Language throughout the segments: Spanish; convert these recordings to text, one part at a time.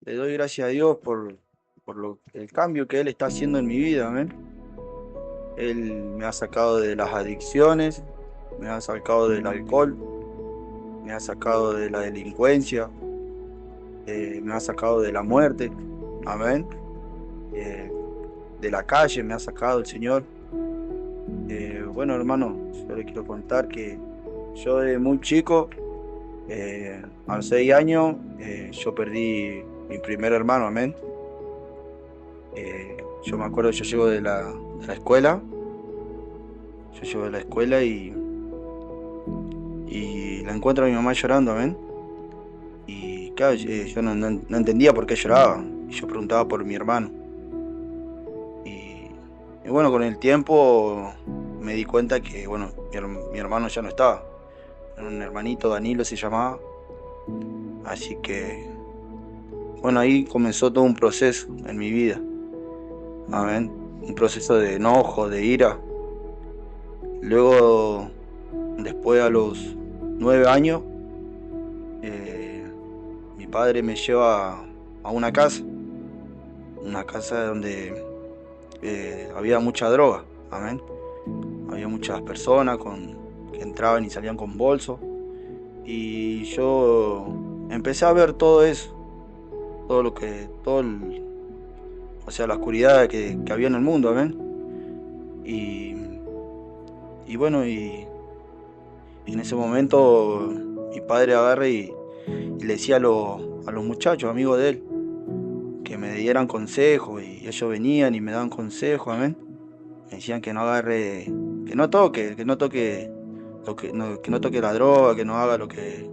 Le doy gracias a Dios por el cambio que Él está haciendo en mi vida, amén. Él me ha sacado de las adicciones, me ha sacado del alcohol, me ha sacado de la delincuencia, me ha sacado de la muerte, amén. Eh, de la calle me ha sacado el Señor. Bueno, hermano, yo le quiero contar que yo de muy chico, a los 6 años, yo perdí mi primer hermano, amén. Yo me acuerdo, yo llego de la escuela. Yo llego de la escuela y la encuentro a mi mamá llorando, amén. Y claro, yo no entendía por qué lloraba. Y yo preguntaba por mi hermano. Y, y bueno, con el tiempo me di cuenta que, bueno, mi hermano ya no estaba. Era un hermanito, Danilo se llamaba. Así que, bueno, ahí comenzó todo un proceso en mi vida, amén. Un proceso de enojo, de ira. Luego, después a los 9 años, eh, mi padre me lleva a una casa donde había mucha droga, amén. Había muchas personas que entraban y salían con bolsos. Y yo empecé a ver todo eso, todo lo que, o sea, la oscuridad que había en el mundo, amén. Y, y bueno, y en ese momento mi padre agarra y le decía a los muchachos, amigos de él, que me dieran consejos y ellos venían y me daban consejos, amén. Me decían que no agarre, que no toque que no toque la droga, que no haga lo que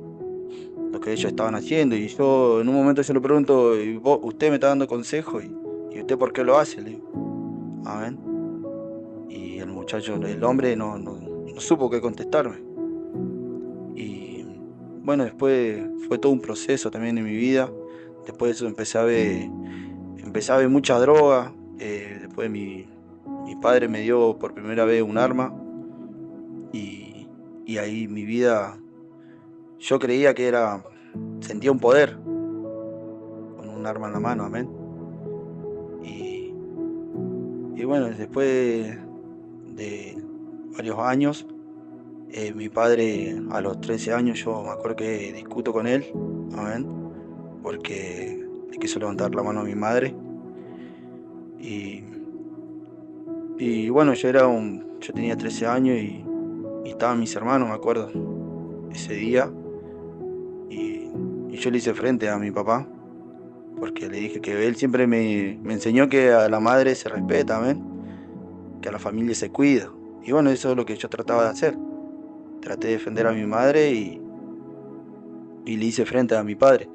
ellos estaban haciendo. Y yo en un momento yo le pregunto, "¿Y usted me está dando consejos y usted por qué lo hace?" Le digo, amén. Y el muchacho, el hombre no supo qué contestarme. Y bueno, después fue todo un proceso también en mi vida. Después de eso empecé a ver mucha droga. Después mi padre me dio por primera vez un arma y, y ahí mi vida, yo creía que sentía un poder con un arma en la mano, amén. Y, y bueno, después de varios años, mi padre a los 13 años, yo me acuerdo que discuto con él, amén, porque le quiso levantar la mano a mi madre. Y, y bueno, yo tenía 13 años y estaban mis hermanos, me acuerdo, ese día. Y yo le hice frente a mi papá, porque le dije que él siempre me enseñó que a la madre se respeta, amén, que a la familia se cuida. Y bueno, eso es lo que yo trataba de hacer. Traté de defender a mi madre y le hice frente a mi padre.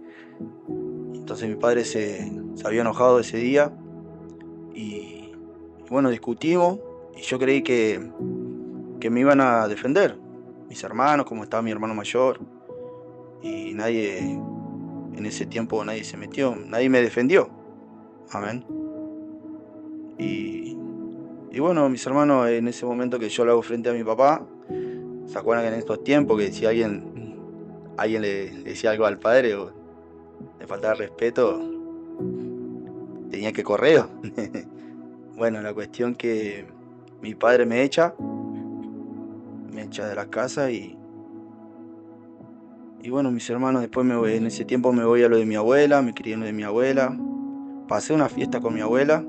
Entonces mi padre se había enojado ese día y bueno, discutimos y yo creí que me iban a defender. Mis hermanos, como estaba mi hermano mayor, y nadie, en ese tiempo nadie se metió, nadie me defendió. Amén. Y, y bueno, mis hermanos, en ese momento que yo le hago frente a mi papá, ¿se acuerdan que en estos tiempos que si alguien le decía algo al padre o le faltaba respeto, tenía que correr? Bueno, la cuestión que mi padre me echa de la casa y bueno, mis hermanos después en ese tiempo me voy a lo de mi abuela, me crié en lo de mi abuela, pasé una fiesta con mi abuela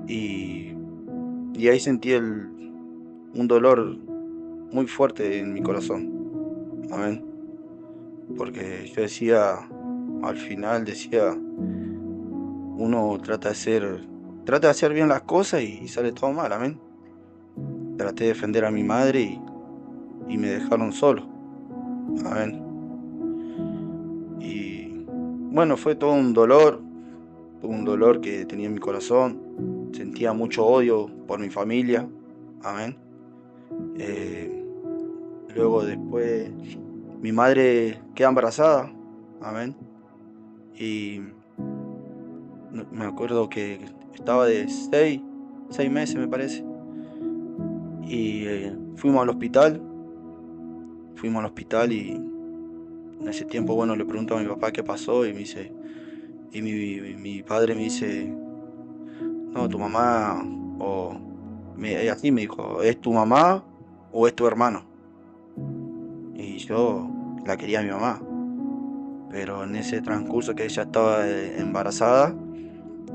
y, y ahí sentí un dolor muy fuerte en mi corazón, amén, porque yo decía, al final decía, uno trata de hacer bien las cosas y sale todo mal, amén. Traté de defender a mi madre y me dejaron solo, amén. Y bueno, fue todo un dolor que tenía en mi corazón. Sentía mucho odio por mi familia, amén. Eh, Luego después mi madre queda embarazada, amén. Y me acuerdo que estaba de 6 meses me parece. Y fuimos al hospital y en ese tiempo, bueno, le pregunto a mi papá qué pasó y me dice, Y mi padre me dice, no, tu mamá, o así me dijo, ¿es tu mamá o es tu hermano? Y yo la quería a mi mamá, pero en ese transcurso que ella estaba embarazada,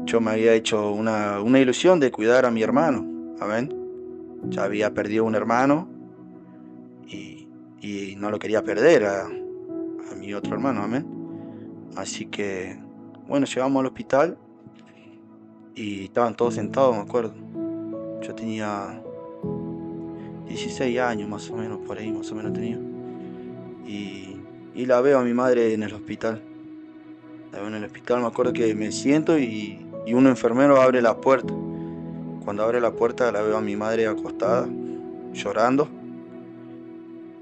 yo me había hecho una ilusión de cuidar a mi hermano, amén. Ya había perdido un hermano y, y no lo quería perder a mi otro hermano, amén. Así que, bueno, llegamos al hospital y estaban todos sentados, me acuerdo. Yo tenía 16 años más o menos, por ahí más o menos tenía. Y la veo a mi madre en el hospital. La veo en el hospital, me acuerdo que me siento y un enfermero abre la puerta. Cuando abre la puerta la veo a mi madre acostada, llorando.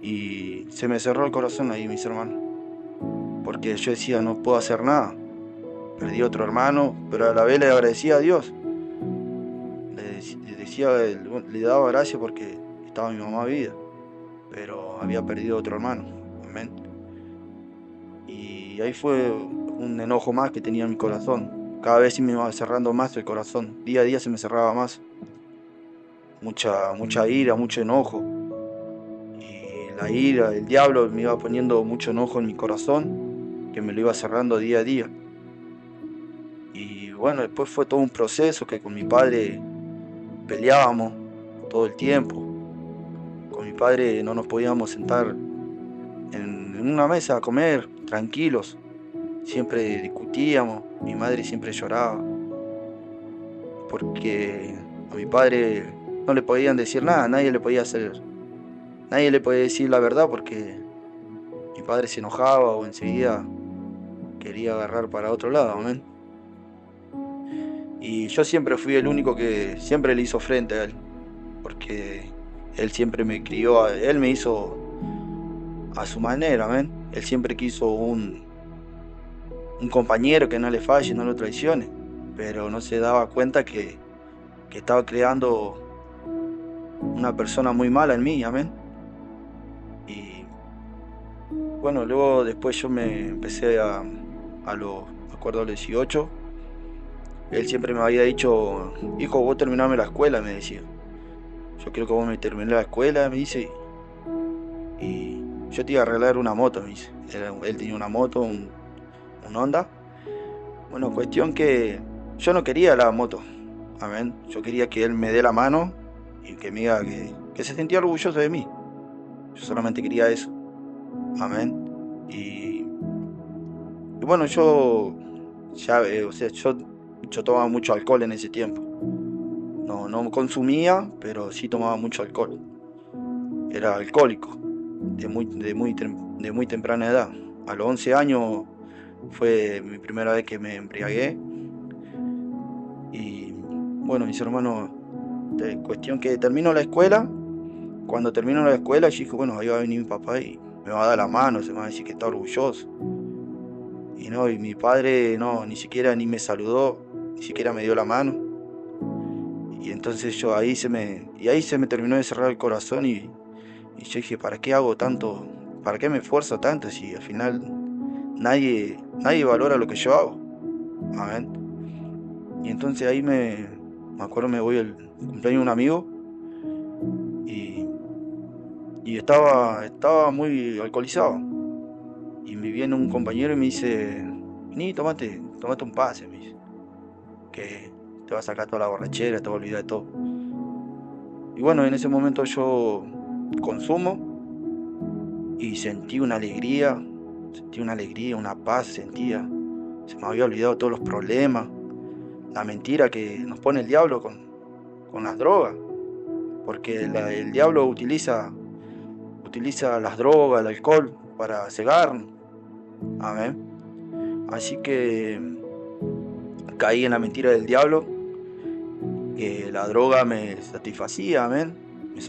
Y se me cerró el corazón ahí, mis hermanos. Porque yo decía, no puedo hacer nada. Perdí otro hermano, pero a la vez le agradecía a Dios. Le decía, le daba gracias porque estaba mi mamá viva. Pero había perdido otro hermano. Amén. Y ahí fue un enojo más que tenía en mi corazón. Cada vez se me iba cerrando más el corazón. Día a día se me cerraba más. Mucha ira, mucho enojo. Y la ira, el diablo me iba poniendo mucho enojo en mi corazón, que me lo iba cerrando día a día. Y bueno, después fue todo un proceso que con mi padre peleábamos todo el tiempo. Con mi padre no nos podíamos sentar en una mesa a comer tranquilos. Siempre discutíamos, mi madre siempre lloraba, porque a mi padre no le podían decir nada, nadie le podía decir la verdad porque mi padre se enojaba o enseguida quería agarrar para otro lado, amén. Y yo siempre fui el único que siempre le hizo frente a él, porque él siempre me crió, él me hizo a su manera, amén. Él siempre quiso un compañero que no le falle, no lo traicione, pero no se daba cuenta que estaba creando una persona muy mala en mí, amén. Y bueno, luego después yo me empecé me acuerdo a los 18, él siempre me había dicho, hijo, vos terminame la escuela, me decía. Yo quiero que vos me termine la escuela, me dice, y yo te iba a arreglar una moto, me dice. Él tenía una moto, un Honda. Bueno, cuestión que yo no quería la moto, amén. Yo quería que él me dé la mano y que me diga que se sentía orgulloso de mí. Yo solamente quería eso, amén. Y bueno, yo ya, o sea, yo tomaba mucho alcohol en ese tiempo. No, no consumía, pero sí tomaba mucho alcohol. Era alcohólico, de muy temprana edad. A los 11 años fue mi primera vez que me embriagué. Y bueno, mis hermanos, cuestión que termino la escuela. Cuando termino la escuela, yo dije, bueno, ahí va a venir mi papá y me va a dar la mano, se me va a decir que está orgulloso. Y no, y mi padre no, ni siquiera ni me saludó, ni siquiera me dio la mano. Y entonces ahí se me terminó de cerrar el corazón y yo dije, ¿para qué hago tanto? ¿Para qué me esfuerzo tanto si al final nadie valora lo que yo hago? Amén. Y entonces ahí me acuerdo, me voy al cumpleaños de un amigo y, y estaba muy alcoholizado. Y me viene un compañero y me dice, vení, tomate un pase, me dice, que te va a sacar toda la borrachera, te va a olvidar de todo. Y bueno, en ese momento yo consumo y sentí una alegría, una paz, sentía. Se me había olvidado todos los problemas, la mentira que nos pone el diablo con las drogas, porque el diablo utiliza las drogas, el alcohol para cegarnos, amén. Así que caí en la mentira del diablo, que la droga me satisfacía, amén, me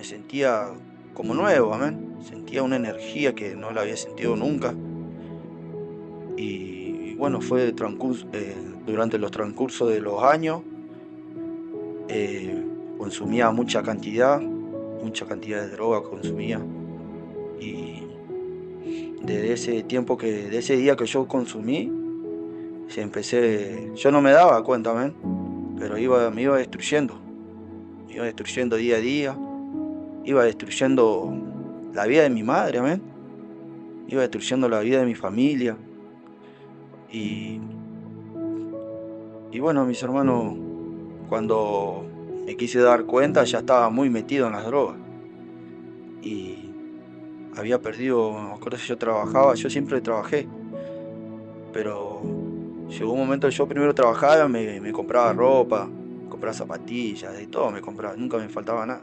sentía como nuevo, amén, sentía una energía que no la había sentido nunca. Y bueno, durante los transcursos de los años, consumía mucha cantidad de droga consumía. Y de ese día que yo consumí, yo no me daba cuenta, amén, pero me iba destruyendo. Me iba destruyendo día a día, iba destruyendo la vida de mi madre, amén. Iba destruyendo la vida de mi familia. Y bueno, mis hermanos, cuando me quise dar cuenta ya estaba muy metido en las drogas. Y había perdido, me acuerdo que yo trabajaba, yo siempre trabajé, pero llegó un momento que yo primero trabajaba, me compraba ropa, compraba zapatillas, de todo me compraba, nunca me faltaba nada.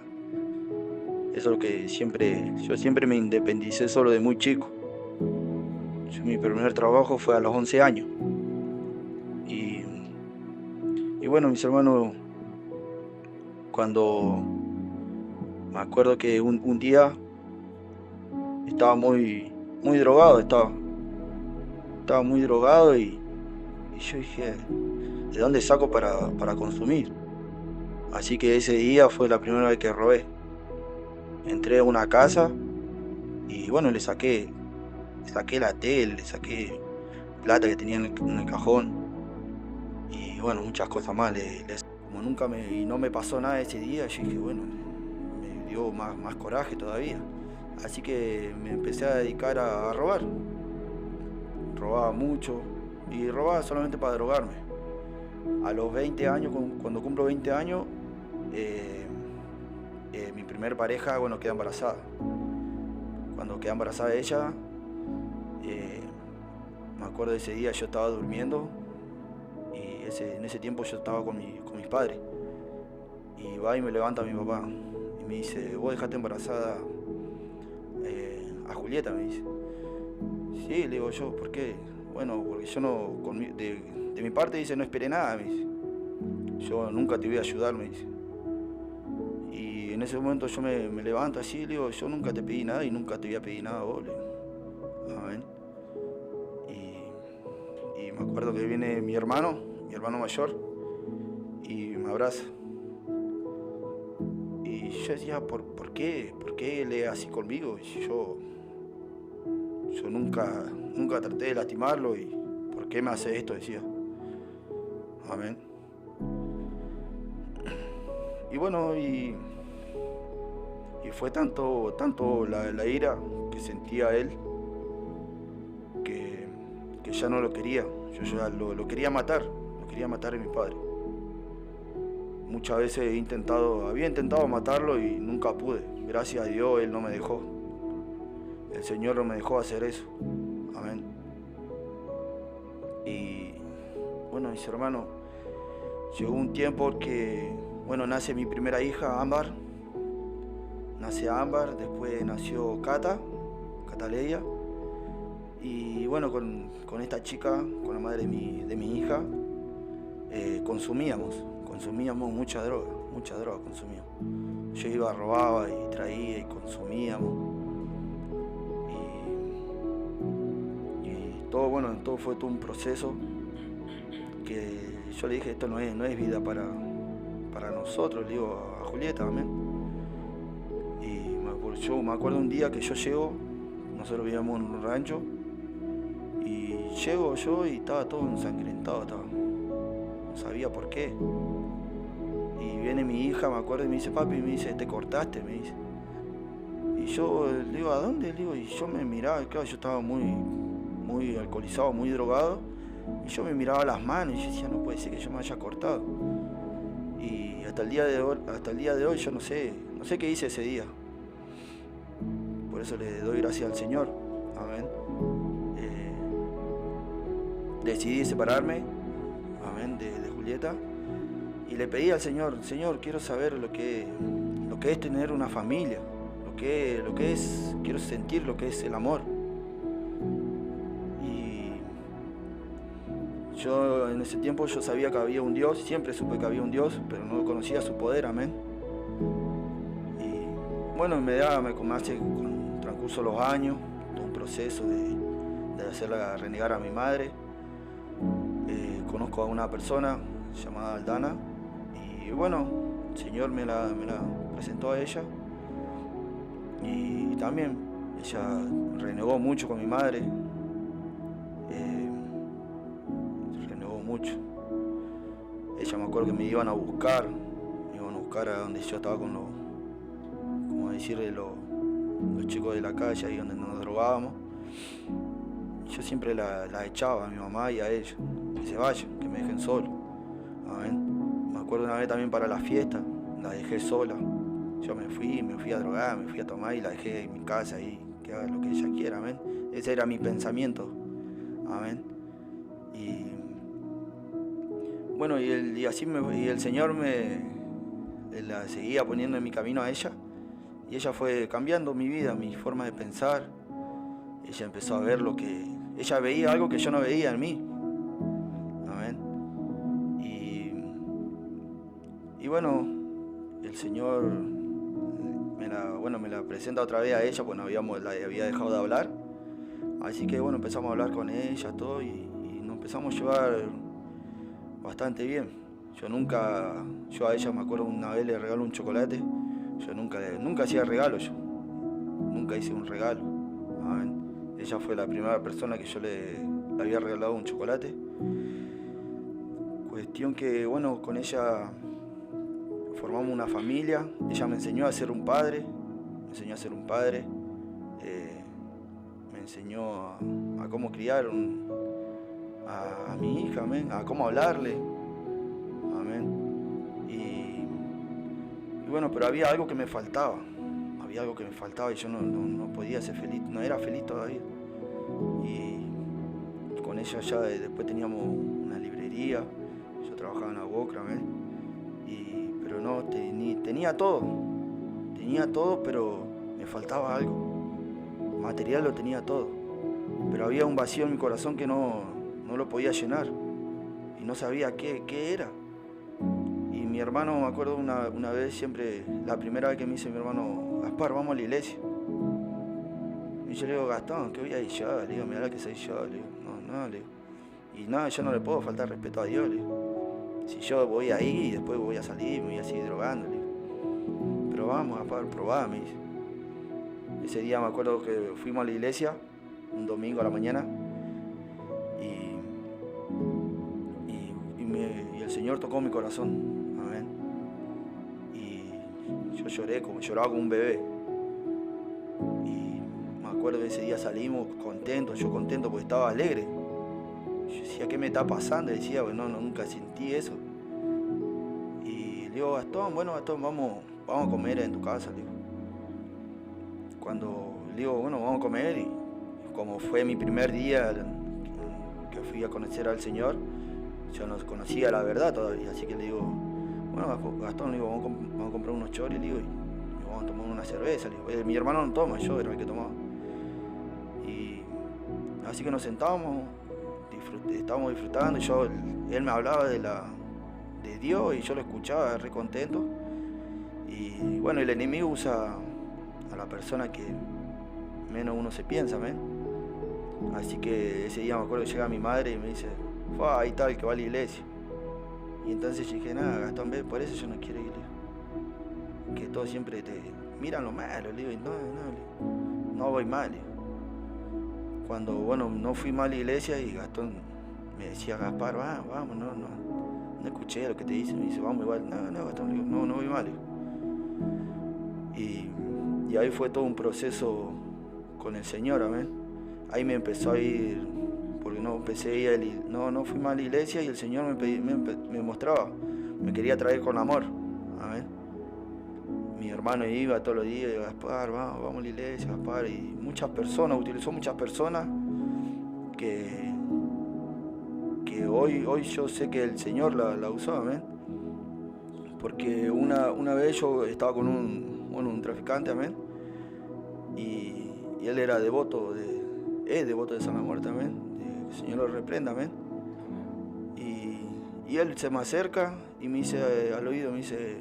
Eso es lo que yo siempre me independicé solo de muy chico. Mi primer trabajo fue a los 11 años. Y bueno, mis hermanos, cuando me acuerdo que un día estaba muy drogado, estaba muy drogado y yo dije, ¿de dónde saco para consumir? Así que ese día fue la primera vez que robé. Entré a una casa y bueno, le saqué la tele, le saqué plata que tenía en el cajón y bueno, muchas cosas más. Como y no me pasó nada ese día, yo dije, bueno, me dio más coraje todavía. Así que me empecé a dedicar a robar. Robaba mucho y robaba solamente para drogarme. A los 20 años, cuando cumplo 20 años, mi primer pareja, bueno, queda embarazada. Cuando queda embarazada ella, me acuerdo de ese día, yo estaba durmiendo y en ese tiempo yo estaba con mis padres. Y va y me levanta mi papá y me dice, vos dejaste embarazada a Julieta, me dice. Sí, le digo yo, ¿por qué? Bueno, porque yo no, de mi parte dice, no esperé nada, me dice. Yo nunca te voy a ayudar, me dice. Y en ese momento yo me levanto así, le digo, yo nunca te pedí nada y nunca te voy a pedir nada a vos, le digo. Amén. Y me acuerdo que viene mi hermano mayor, y me abraza. Y yo decía, ¿por qué? ¿Por qué él es así conmigo? Y yo nunca traté de lastimarlo y ¿por qué me hace esto? Decía. Amén. Y bueno, y fue tanto la ira que sentía él que ya no lo quería. Yo ya lo quería matar a mi padre. Muchas veces había intentado matarlo y nunca pude. Gracias a Dios él no me dejó. El Señor no me dejó hacer eso. Amén. Y bueno, mis hermanos, llegó un tiempo que, bueno, nace mi primera hija, Ámbar. Nace Ámbar, después nació Cata Leia. Y bueno, con esta chica, con la madre de mi hija, consumíamos mucha droga consumíamos. Yo iba, robaba y traía y consumíamos. Y todo, bueno, fue todo un proceso que yo le dije, esto no es vida para nosotros, le digo a Julieta, amén. Y yo me acuerdo un día que yo llego, nosotros vivíamos en un rancho, y llego yo y estaba todo ensangrentado, no sabía por qué. Y viene mi hija, me acuerdo, y me dice, papi, me dice, te cortaste, me dice. Y yo le digo, ¿a dónde? Le digo, y yo me miraba, claro, yo estaba muy alcoholizado, muy drogado, y yo me miraba las manos y yo decía, no puede ser que yo me haya cortado. Y hasta el día de hoy yo no sé qué hice ese día. Por eso le doy gracias al Señor. Amén. Decidí separarme, amén, de Julieta, y le pedí al Señor, quiero saber lo que es tener una familia, lo que es, quiero sentir lo que es el amor. Y yo en ese tiempo yo sabía que había un Dios, siempre supe que había un Dios, pero no conocía su poder, amén. Y bueno, con transcurso los años, todo un proceso de hacerla renegar a mi madre. Conozco a una persona llamada Aldana y bueno, el Señor me la presentó a ella, y también ella renegó mucho con mi madre, mucho. Ella me acuerdo que me iban a buscar a donde yo estaba con los, como decirle, los chicos de la calle, ahí donde nos drogábamos. Yo siempre la echaba a mi mamá y a ella, que se vayan, que me dejen solo. Amén. Me acuerdo una vez también para la fiesta, la dejé sola. Yo me fui a drogar, me fui a tomar y la dejé en mi casa ahí, que haga lo que ella quiera, amén. Ese era mi pensamiento, amén. Y bueno, y el Señor la seguía poniendo en mi camino a ella, y ella fue cambiando mi vida, mi forma de pensar. Ella empezó a ver ella veía algo que yo no veía en mí, amén. Y bueno, el Señor me la presenta otra vez a ella, pues la había dejado de hablar. Así que bueno, empezamos a hablar con ella, todo, y nos empezamos a llevar bastante bien. Yo a ella me acuerdo una vez le regalé un chocolate. Yo nunca hacía regalos, nunca hice un regalo. Amén. Ella fue la primera persona que yo le había regalado un chocolate. Cuestión que bueno, con ella formamos una familia. Ella me enseñó a ser un padre, me enseñó a cómo criar a mi hija, amén, a cómo hablarle, amén. Y bueno, pero había algo que me faltaba, y yo no podía ser feliz, no era feliz todavía. Y con ella ya después teníamos una librería, yo trabajaba en la Bocra, amén. Pero no, tenía todo, pero me faltaba algo. Material lo tenía todo, pero había un vacío en mi corazón que no lo podía llenar y no sabía qué era. Y mi hermano, me acuerdo una vez, siempre, la primera vez que me dice mi hermano, Gaspar, vamos a la iglesia. Y yo le digo, Gastón, ¿qué voy a ir yo? Le digo, mirá la que soy yo. Le digo, no, le digo. Y nada, yo no le puedo faltar respeto a Dios, le digo. Si yo voy ahí y después voy a salir, me voy a seguir drogando, le digo. Pero vamos, Gaspar, probá, me dice. Ese día me acuerdo que fuimos a la iglesia, un domingo a la mañana, y el Señor tocó mi corazón, amén. Y yo lloraba como un bebé. Y me acuerdo que ese día salimos contentos, yo contento porque estaba alegre. Yo decía, ¿qué me está pasando? Y decía, bueno, nunca sentí eso. Y le digo, Gastón, vamos a comer en tu casa, le digo. Cuando le digo, bueno, vamos a comer, y como fue mi primer día que fui a conocer al Señor, yo no conocía la verdad todavía, así que le digo, bueno, Gastón, le digo, vamos a comprar unos choris, le digo, y vamos a tomar una cerveza, le digo. Mi hermano no toma, yo era el que tomaba. Y así que nos sentábamos, estábamos disfrutando, y él me hablaba de Dios, y yo lo escuchaba re contento. Y bueno, el enemigo usa a la persona que menos uno se piensa, ¿ven? Así que ese día me acuerdo que llega mi madre y me dice, ahí está el que va a la iglesia. Y entonces yo dije, nada, Gastón, ve, por eso yo no quiero ir, que todos siempre te miran lo malo, le digo, y no voy mal. Cuando, bueno, no fui mal a la iglesia, y Gastón me decía, Gaspar, vamos, no escuché lo que te dice, me dice, vamos igual, no, Gastón, le digo, no voy mal. Y ahí fue todo un proceso con el Señor, amén. Ahí me empezó a ir, porque no fui mal a la iglesia, y el Señor me mostraba, me quería traer con amor, amén. Mi hermano iba todos los días, y Gaspar, vamos a la iglesia, Gaspar, y utilizó muchas personas que hoy yo sé que el Señor la usó, amén. Porque una vez yo estaba con un traficante, amén, y él era es devoto de San Muerte, amén, que el Señor lo reprenda, amén. Y él se me acerca y me dice al oído, me dice,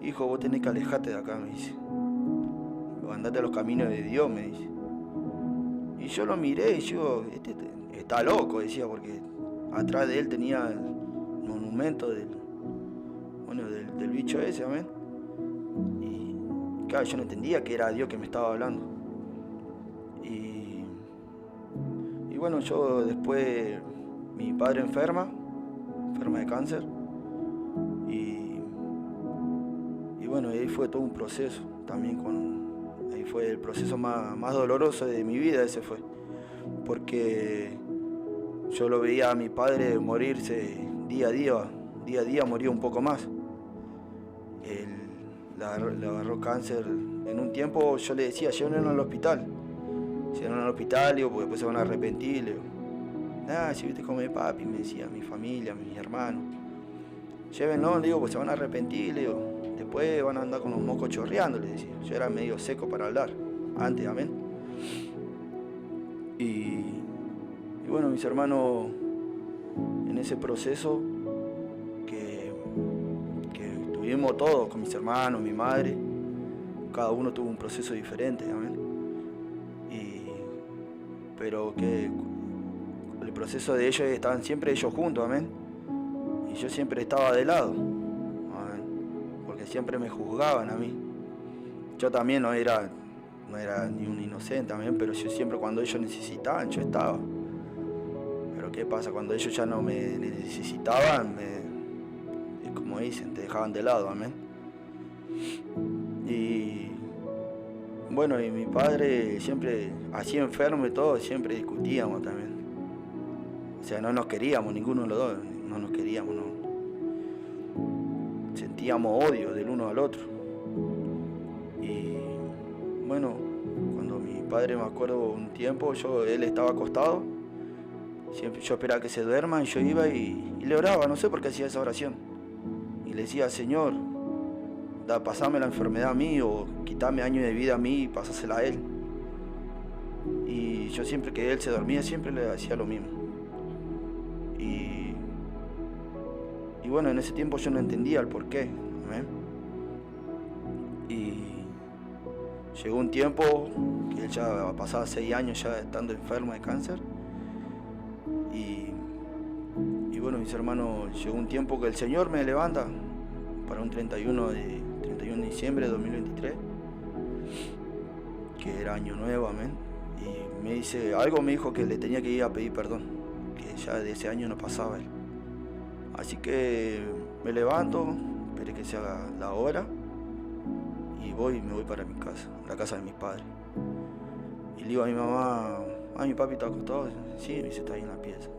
hijo, vos tenés que alejarte de acá, me dice, andate a los caminos de Dios, me dice. Y yo lo miré y yo, este está loco, decía, porque atrás de él tenía el monumento del bicho ese, amén. Y claro, yo no entendía que era Dios que me estaba hablando. Y bueno, yo después, mi padre enferma, enferma de cáncer. Y, y bueno, ahí fue todo un proceso también ahí fue el proceso más doloroso de mi vida, ese fue. Porque yo lo veía a mi padre morirse día a día moría un poco más. Él le agarró cáncer en un tiempo, yo le decía, llévenlo al hospital. Llévenlo al hospital, digo, porque después se van a arrepentir. Le digo, nada, si viste como mi papi, me decía, mi familia, mis hermanos. Llévenlo, le digo, pues se van a arrepentir, le digo. Después van a andar con los mocos chorreando, le decía. Yo era medio seco para hablar, antes, amén. Y bueno, mis hermanos, en ese proceso que estuvimos todos, con mis hermanos, mi madre, cada uno tuvo un proceso diferente, amén. Pero que el proceso de ellos estaban siempre ellos juntos, amén. Y yo siempre estaba de lado, amén, porque siempre me juzgaban a mí. Yo también no era ni un inocente, amén, pero yo siempre cuando ellos necesitaban, yo estaba. Pero ¿qué pasa? Cuando ellos ya no me necesitaban, como dicen, te dejaban de lado, amén. Y bueno, y mi padre siempre, así enfermo y todo, siempre discutíamos también. O sea, no nos queríamos, ninguno de los dos, no nos queríamos, no. Sentíamos odio del uno al otro. Y bueno, cuando mi padre, me acuerdo un tiempo, él estaba acostado, siempre yo esperaba que se duerma y yo iba y le oraba, no sé por qué hacía esa oración. Y le decía, Señor, pasame la enfermedad a mí o quitame años de vida a mí y pasásela a él. Y yo siempre que él se dormía, siempre le hacía lo mismo. Y bueno, en ese tiempo yo no entendía el porqué, ¿eh? Y llegó un tiempo que él ya pasaba 6 años ya estando enfermo de cáncer. Y bueno, mis hermanos, llegó un tiempo que el Señor me levanta para un 31 de diciembre de 2023, que era año nuevo, amén. Y me dijo que le tenía que ir a pedir perdón, que ya de ese año no pasaba él. Así que me levanto, esperé que se haga la hora y me voy para mi casa, la casa de mis padres. Y le digo a mi mamá, mi papi está acostado. Sí, me dice, está ahí en la pieza.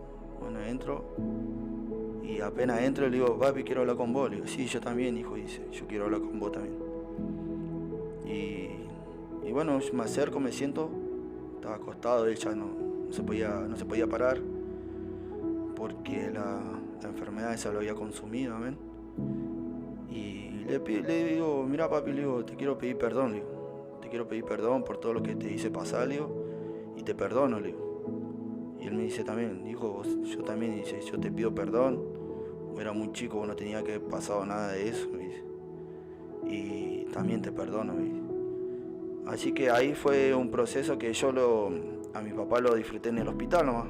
Bueno, entro y apenas entro le digo, papi, quiero hablar con vos. Le digo, sí, yo también, hijo, dice, yo quiero hablar con vos también. Y bueno, me acerco, me siento, estaba acostado, él ya no se podía parar porque la enfermedad esa lo había consumido, amén. Y le digo, mira papi, le digo, te quiero pedir perdón, le digo, te quiero pedir perdón por todo lo que te hice pasar, le digo, y te perdono, le digo. Y él me dice también, hijo, yo también, dice, yo te pido perdón, era muy chico, no tenía que haber pasado nada de eso, me dice, y también te perdono, me dice. Así que ahí fue un proceso que a mi papá lo disfruté en el hospital nomás.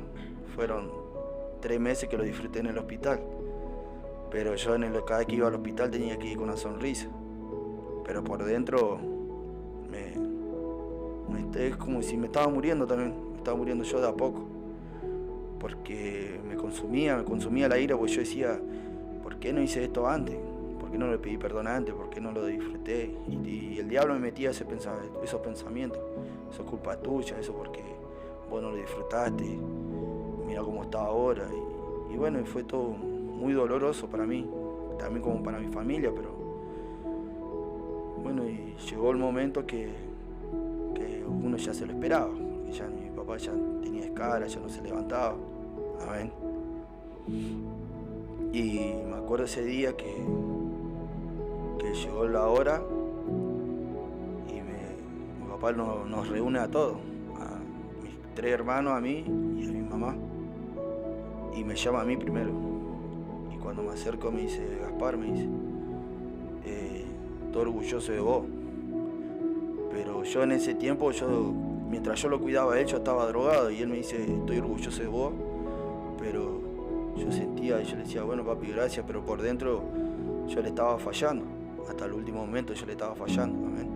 Fueron 3 meses que lo disfruté en el hospital. Pero yo cada vez que iba al hospital tenía que ir con una sonrisa. Pero por dentro es como si me estaba muriendo también. Me estaba muriendo yo de a poco. Porque me consumía la ira, porque yo decía, ¿por qué no hice esto antes? ¿Por qué no le pedí perdón antes? ¿Por qué no lo disfruté? Y el diablo me metía esos pensamientos. Eso es culpa tuya, eso porque vos no lo disfrutaste. Mira cómo está ahora. Y bueno, fue todo muy doloroso para mí, también como para mi familia, pero bueno, y llegó el momento que uno ya se lo esperaba, porque ya mi papá ya tenía escaras, ya no se levantaba, amén. Y me acuerdo ese día que llegó la hora y mi papá nos reúne a todos, a mis 3 hermanos, a mí y a mi mamá, y me llama a mí primero. Y cuando me acerco me dice, Gaspar, me dice, estoy orgulloso de vos. Pero yo en ese tiempo, mientras yo lo cuidaba a él, yo estaba drogado. Y él me dice, estoy orgulloso de vos. Pero yo sentía, y yo le decía, bueno papi, gracias. Pero por dentro yo le estaba fallando. Hasta el último momento yo le estaba fallando. Amén.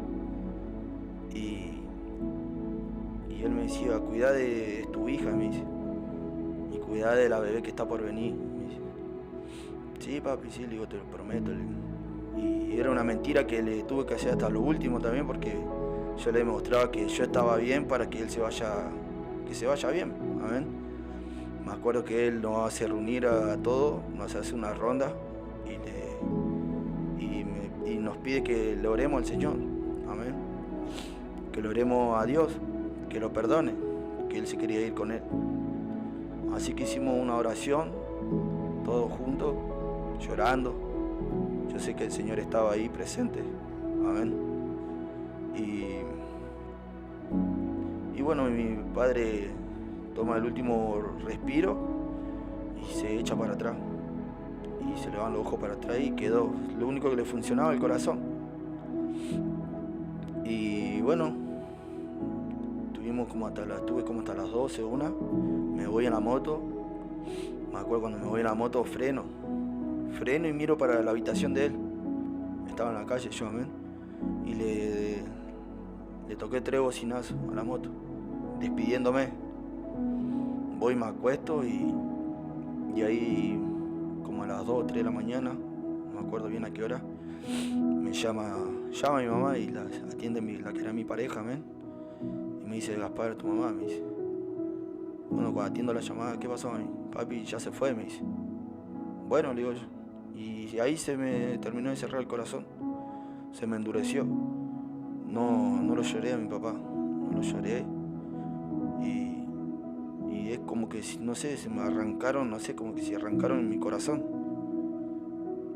Y él me decía, cuidá de tu hija, me dice. Y cuidá de la bebé que está por venir, me dice. Sí, papi, sí, le digo, te lo prometo. Y era una mentira que le tuve que hacer hasta lo último también porque yo le demostraba que yo estaba bien para que él que se vaya bien. Amén. Me acuerdo que él nos hace reunir a todos, nos hace una ronda y nos pide que le oremos al Señor. Amén. Que le oremos a Dios, que lo perdone, que él se quería ir con él. Así que hicimos una oración, todos juntos, llorando. Yo sé que el Señor estaba ahí presente. Amén. Y bueno, mi padre toma el último respiro y se echa para atrás. Y se le van los ojos para atrás y quedó. Lo único que le funcionaba el corazón. Y bueno, estuve como hasta las 12, una. Me voy en la moto. Me acuerdo cuando me voy en la moto, freno y miro para la habitación de él. Estaba en la calle yo, amén. Y le toqué 3 bocinazos a la moto, despidiéndome. Voy, me acuesto y ahí, como a las 2 o 3 de la mañana, no me acuerdo bien a qué hora, me llama mi mamá y la atiende la que era mi pareja, amén. Y me dice, Gaspar, tu mamá, me dice. Bueno, cuando atiendo la llamada, ¿qué pasó, mami? Papi ya se fue, me dice. Bueno, le digo yo. Y ahí se me terminó de cerrar el corazón. Se me endureció. No lo lloré a mi papá. No lo lloré. Y es como que, no sé, se me arrancaron, no sé, como que se arrancaron en mi corazón.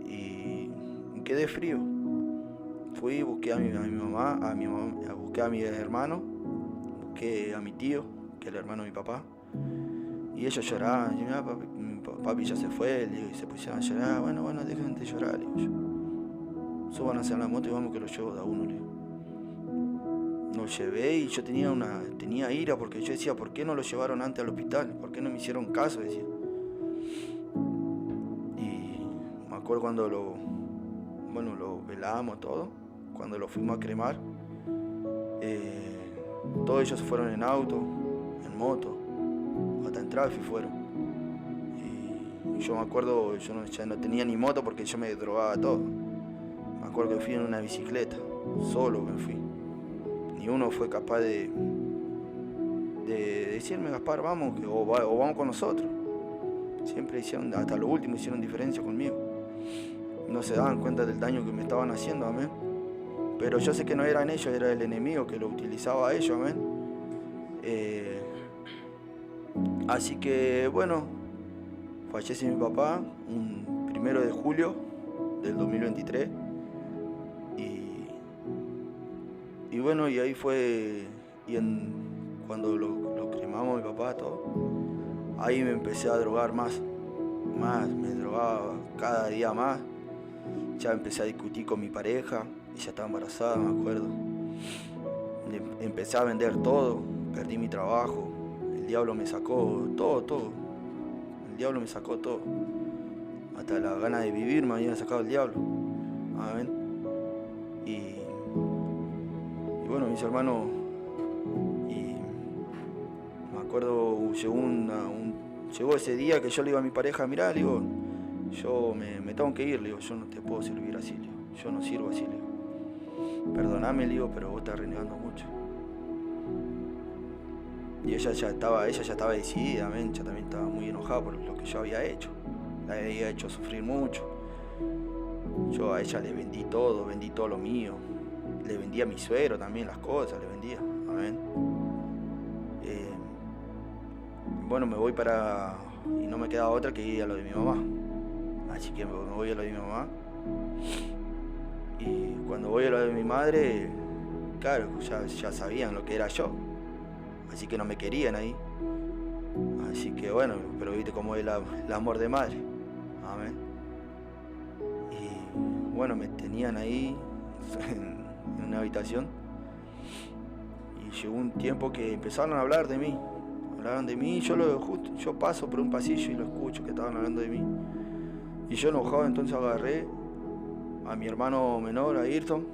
Y quedé frío. Fui, busqué a mi mamá, busqué a mi hermano, busqué a mi tío, que era el hermano de mi papá. Y ellos lloraban, y papi ya se fue, le digo, y se pusieron a llorar. Bueno, dejen de llorar, le digo yo. Suban hacia la moto y vamos que lo llevo de a uno, le digo. Lo llevé y yo tenía ira porque yo decía, ¿por qué no lo llevaron antes al hospital? ¿Por qué no me hicieron caso? Decía. Y me acuerdo cuando lo velamos todo, cuando lo fuimos a cremar, todos ellos se fueron en auto, en moto, hasta en tráfico fueron. Y yo me acuerdo, yo ya no tenía ni moto porque yo me drogaba todo. Me acuerdo que fui en una bicicleta, solo me fui. Ni uno fue capaz de decirme, Gaspar, vamos, o vamos con nosotros. Siempre hicieron, hasta lo último hicieron diferencia conmigo. No se daban cuenta del daño que me estaban haciendo, amén. Pero yo sé que no eran ellos, era el enemigo que lo utilizaba a ellos, amén. Así que bueno, fallece mi papá un 1 de julio del 2023. Y bueno, y ahí fue, cuando lo cremamos mi papá, todo, ahí me empecé a drogar más, me drogaba cada día más. Ya empecé a discutir con mi pareja, ella estaba embarazada, me acuerdo. Empecé a vender todo, perdí mi trabajo, el diablo me sacó todo. El diablo me sacó todo. Hasta la gana de vivir me había sacado el diablo. Amén. Y bueno, mis hermanos, y me acuerdo, llegó ese día que yo le digo a mi pareja, mirá, le digo, yo me tengo que ir, le digo, yo no te puedo servir así, le digo, yo no sirvo así, le digo. Perdoname, le digo, pero vos estás renegando mucho. Y ella ya estaba decidida, amén, ella también estaba muy enojada por lo que yo había hecho. La había hecho sufrir mucho. Yo a ella le vendí todo lo mío. Le vendí a mi suegro también las cosas, le vendía, amén. Bueno, me voy y no me queda otra que ir a lo de mi mamá. Así que me voy a lo de mi mamá. Y cuando voy a lo de mi madre, claro, ya sabían lo que era yo. Así que no me querían ahí. Así que bueno, pero viste cómo es el amor de madre. Amén. Y bueno, me tenían ahí en una habitación. Y llegó un tiempo que empezaron a hablar de mí. Hablaban de mí, yo paso por un pasillo y lo escucho que estaban hablando de mí. Y yo enojado entonces agarré a mi hermano menor, a Ayrton,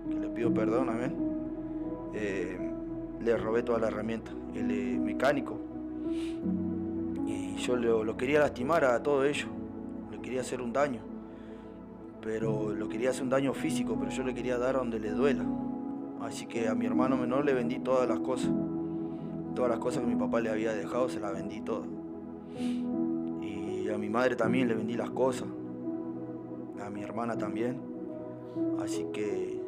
que le pido perdón, amén. Le robé toda la herramienta, él es mecánico. Y yo lo quería lastimar a todos ellos. quería hacer un daño, pero lo quería hacer un daño físico, pero yo le quería dar a donde le duela. Así que a mi hermano menor le vendí todas las cosas que mi papá le había dejado, se las vendí todas. Y a mi madre también le vendí las cosas, a mi hermana también. Así que,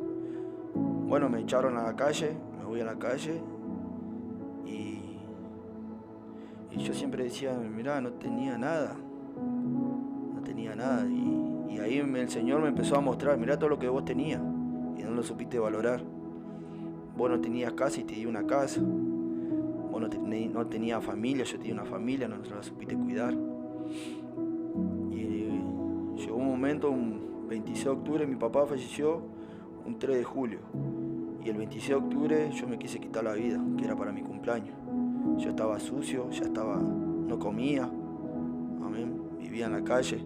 bueno, me echaron a la calle, me voy a la calle y yo siempre decía, mirá, no tenía nada. Y ahí el Señor me empezó a mostrar, mirá todo lo que vos tenías y no lo supiste valorar. Vos no tenías casa y te di una casa. Vos no tenías familia, yo tenía una familia, no la supiste cuidar. Y llegó un momento, un 26 de octubre, mi papá falleció un 3 de julio. Y el 26 de octubre yo me quise quitar la vida, que era para mi cumpleaños. Yo estaba sucio, no comía, amén, vivía en la calle.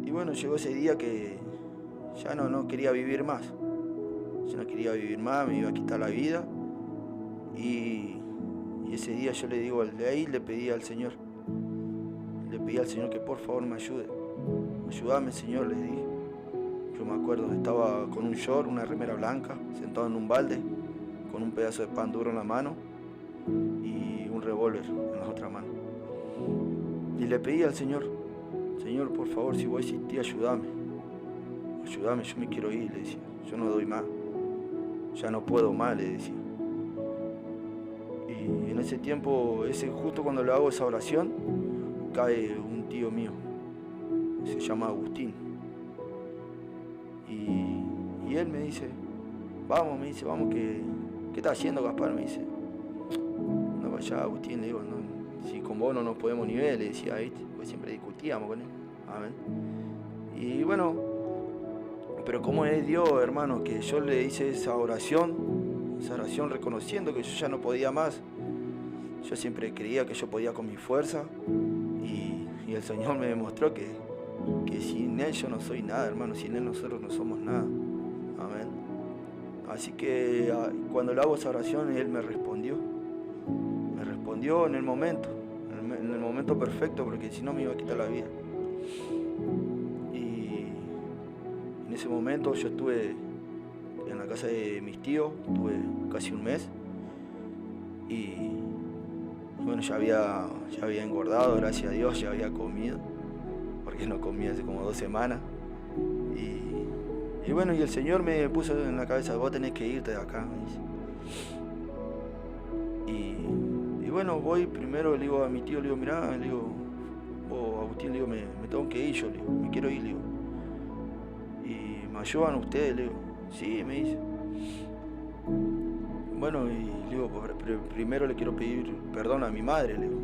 Y bueno, llegó ese día que ya no quería vivir más. Yo no quería vivir más, me iba a quitar la vida. Y ese día yo le digo, de ahí le pedí al Señor que por favor me ayude. Ayúdame, Señor, le dije. Yo me acuerdo, estaba con un short, una remera blanca, sentado en un balde, con un pedazo de pan duro en la mano y un revólver en la otra mano. Y le pedí al Señor, Señor, por favor, si vos existís, ayúdame, yo me quiero ir, le decía, yo no doy más, ya no puedo más, le decía. Y en ese tiempo, justo cuando le hago esa oración, cae un tío mío, se llama Agustín. Y él me dice, vamos, ¿qué estás haciendo, Gaspar? Me dice, no vaya, Agustín, le digo, no, si con vos no nos podemos ni ver, le decía, ¿viste? Pues siempre discutíamos con él, amén. Y bueno, pero como es Dios, hermano, que yo le hice esa oración reconociendo que yo ya no podía más. Yo siempre creía que yo podía con mi fuerza y el Señor me demostró que sin Él yo no soy nada, hermano, sin Él nosotros no somos nada, amén. Así que cuando le hago esa oración, Él me respondió en el momento perfecto, porque si no me iba a quitar la vida. Y en ese momento yo estuve en la casa de mis tíos, estuve casi un mes y bueno, ya había engordado, gracias a Dios, ya había comido, porque no comía hace como 2 semanas. Y bueno, y el Señor me puso en la cabeza, vos tenés que irte de acá, me dice. Y bueno, voy primero, le digo a mi tío, le digo, mirá, le digo, vos, Agustín, le digo, me tengo que ir yo, le digo, me quiero ir, le digo. Y me ayudan ustedes, le digo, sí, me dice. Bueno, y le digo, primero le quiero pedir perdón a mi madre, le digo.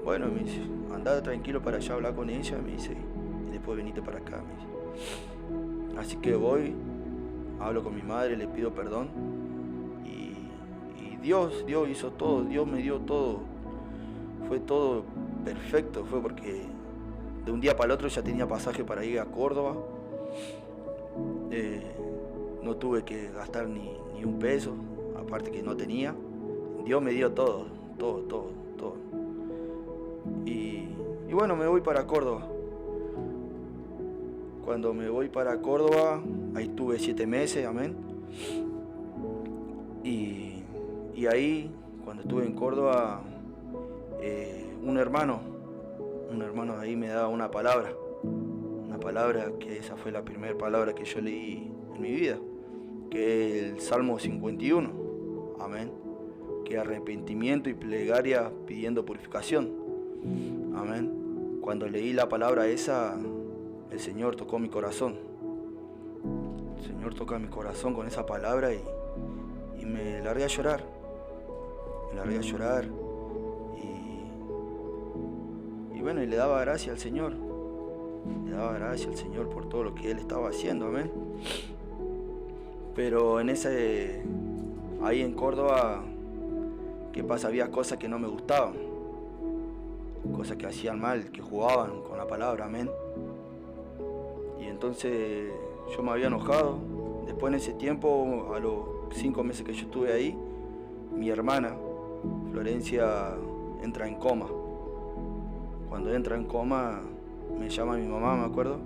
Bueno, me dice, andá tranquilo para allá a hablar con ella, me dice, y después venite para acá, me dice. Así que voy, hablo con mi madre, le pido perdón, y Dios hizo todo, Dios me dio todo, fue todo perfecto, fue porque de un día para el otro ya tenía pasaje para ir a Córdoba, no tuve que gastar ni un peso, aparte que no tenía. Dios me dio todo. Y bueno, me voy para Córdoba. Cuando me voy para Córdoba, ahí estuve 7 meses, amén. Y ahí, cuando estuve en Córdoba, un hermano de ahí me daba una palabra que esa fue la primera palabra que yo leí en mi vida, que es el Salmo 51, amén, que es arrepentimiento y plegaria pidiendo purificación, amén. Cuando leí la palabra esa, el Señor tocó mi corazón, el Señor toca mi corazón con esa palabra y me largué a llorar, y bueno, y le daba gracias al Señor, por todo lo que Él estaba haciendo, amén. Pero ahí en Córdoba, ¿qué pasa? Había cosas que no me gustaban, cosas que hacían mal, que jugaban con la palabra, amén. Y entonces yo me había enojado. Después en ese tiempo, a los 5 meses que yo estuve ahí, mi hermana, Florencia, entra en coma. cuando entra en coma, me llama mi mamá, me acuerdo,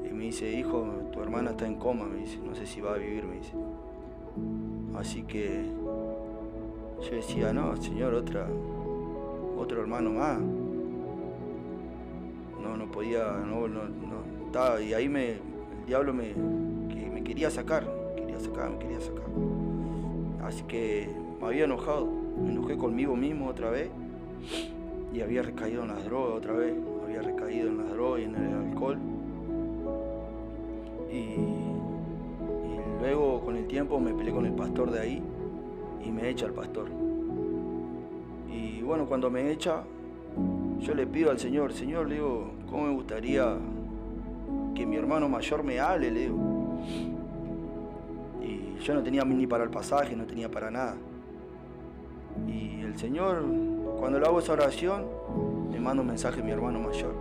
y me dice, hijo, tu hermana está en coma, me dice, no sé si va a vivir, me dice. Así que yo decía, no, Señor, otro hermano más. No podía, no estaba, y ahí el diablo me quería sacar. Así que me había enojado, me enojé conmigo mismo otra vez y había recaído en las drogas otra vez, había recaído en las drogas y en el alcohol. Y luego con el tiempo me peleé con el pastor de ahí y me echa el pastor. Y bueno, cuando me echa, yo le pido al Señor, le digo, ¿cómo me gustaría que mi hermano mayor me hable? Le digo. Y yo no tenía ni para el pasaje, no tenía para nada. Y el Señor, cuando le hago esa oración, me manda un mensaje a mi hermano mayor.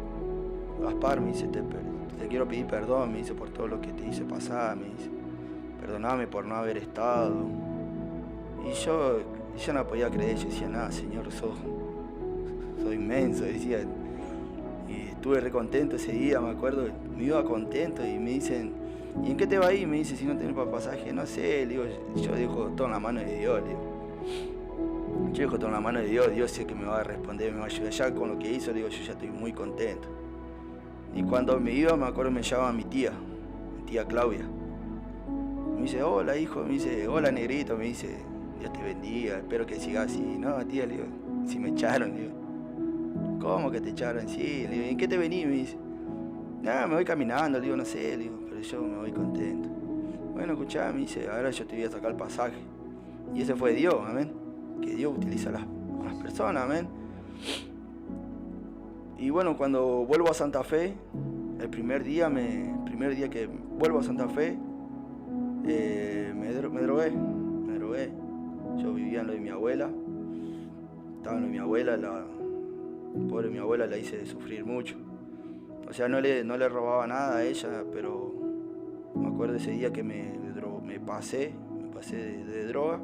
Gaspar, me dice, te quiero pedir perdón, me dice, por todo lo que te hice pasar, me dice. Perdóname por no haber estado. Y yo no podía creer, yo decía, nada, Señor, soy inmenso, decía. Y estuve re contento ese día, me acuerdo, me iba contento y me dicen, ¿y en qué te va a ir? Me dice, si no tenés para pasaje, no sé, le digo, yo dejo todo en la mano de Dios, le digo. Yo dejo todo en la mano de Dios, Dios sé que me va a responder, me va a ayudar. Ya con lo que hizo, le digo, yo ya estoy muy contento. Y cuando me iba, me acuerdo, me llamaba mi tía Claudia. Me dice, hola hijo, me dice, hola negrito, me dice, Dios te bendiga, espero que sigas así. No, tía, le digo, si me echaron, le digo. ¿Cómo que te echaron? Sí, le digo, ¿en qué te venís? Me dice, nada, me voy caminando, le digo, no sé, le digo, pero yo me voy contento. Bueno, escuchá, me dice, ahora yo te voy a sacar el pasaje. Y ese fue Dios, amén. Que Dios utiliza a las personas, amén. Y bueno, cuando vuelvo a Santa Fe, el primer día que vuelvo a Santa Fe, me drogué. Yo vivía en lo de mi abuela, estaba en lo de mi abuela, pobre mi abuela la hice sufrir mucho. O sea, no le robaba nada a ella, pero me acuerdo ese día que me pasé de droga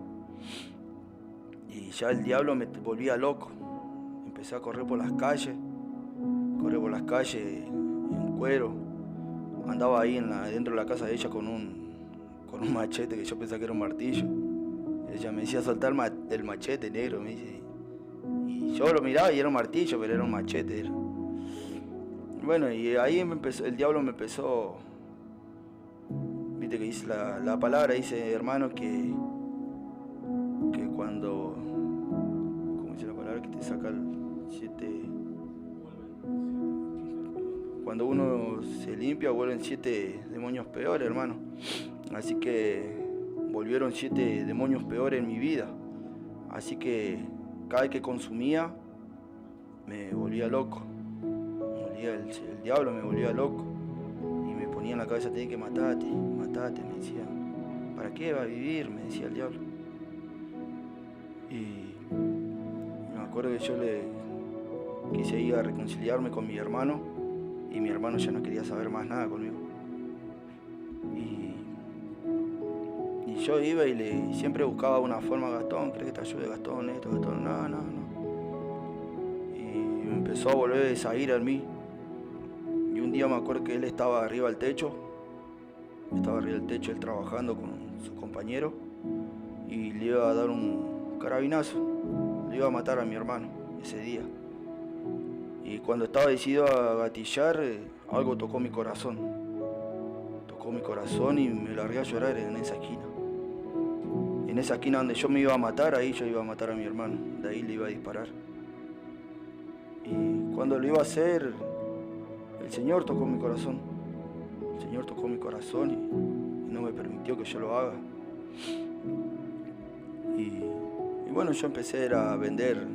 y ya el diablo me volvía loco. Empecé a correr por las calles en cuero. Andaba ahí dentro de la casa de ella con un machete que yo pensaba que era un martillo. Ella me decía, soltar el machete, negro, me dice. Y yo lo miraba y era un martillo, pero era un machete. Bueno, y ahí el diablo me empezó. Viste que dice la palabra, dice, hermano, que cuando. ¿Cómo dice la palabra? Que te saca el 7. Cuando uno se limpia, vuelven 7 demonios peores, hermano. Así que volvieron 7 demonios peores en mi vida. Así que cada vez que consumía, me volvía loco. El diablo me volvía loco. Y me ponía en la cabeza, tenés que matarte, me decía. ¿Para qué va a vivir? Me decía el diablo. Y me acuerdo que yo le quise ir a reconciliarme con mi hermano. Y mi hermano ya no quería saber más nada conmigo. Y yo iba y siempre buscaba una forma, Gastón, ¿crees que te ayude, Gastón, esto, Gastón? No. Y me empezó a volver esa ira en mí. Y un día me acuerdo que él estaba arriba del techo, él trabajando con su compañero, y le iba a dar un carabinazo, le iba a matar a mi hermano ese día. Y cuando estaba decidido a gatillar, algo tocó mi corazón y me largué a llorar en esa esquina. En esa esquina donde yo me iba a matar, ahí yo iba a matar a mi hermano, de ahí le iba a disparar. Y cuando lo iba a hacer, el Señor tocó mi corazón. Y no me permitió que yo lo haga. Y bueno, yo empecé a vender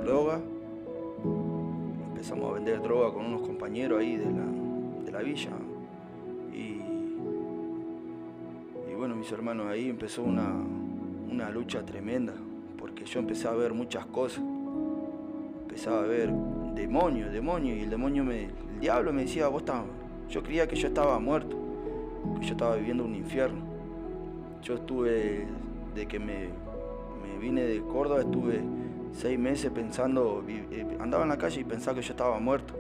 droga. Empezamos a vender droga con unos compañeros ahí de la villa. Y bueno, mis hermanos, ahí empezó una lucha tremenda, porque yo empecé a ver muchas cosas. Empezaba a ver demonios, y el diablo me decía, yo creía que yo estaba muerto, que yo estaba viviendo un infierno. Yo estuve, de que me vine de Córdoba, estuve 6 meses pensando, andaba en la calle y pensaba que yo estaba muerto,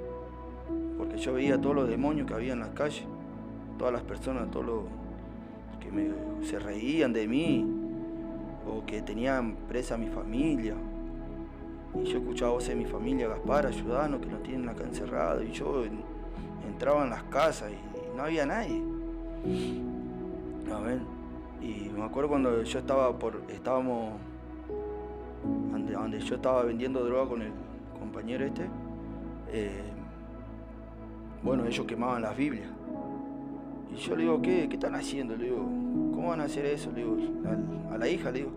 porque yo veía todos los demonios que había en la calle, todas las personas, todos los que se reían de mí, o que tenían presa a mi familia. Y yo escuchaba voces de mi familia: Gaspar, ayudanos, que nos tienen acá encerrados. Y yo entraba en las casas y no había nadie. Amén. Y me acuerdo cuando yo estábamos donde yo estaba vendiendo droga con el compañero este. Bueno, ellos quemaban las Biblias. Y yo le digo: ¿qué están haciendo? Le digo: ¿cómo van a hacer eso? Le digo a la hija, le digo: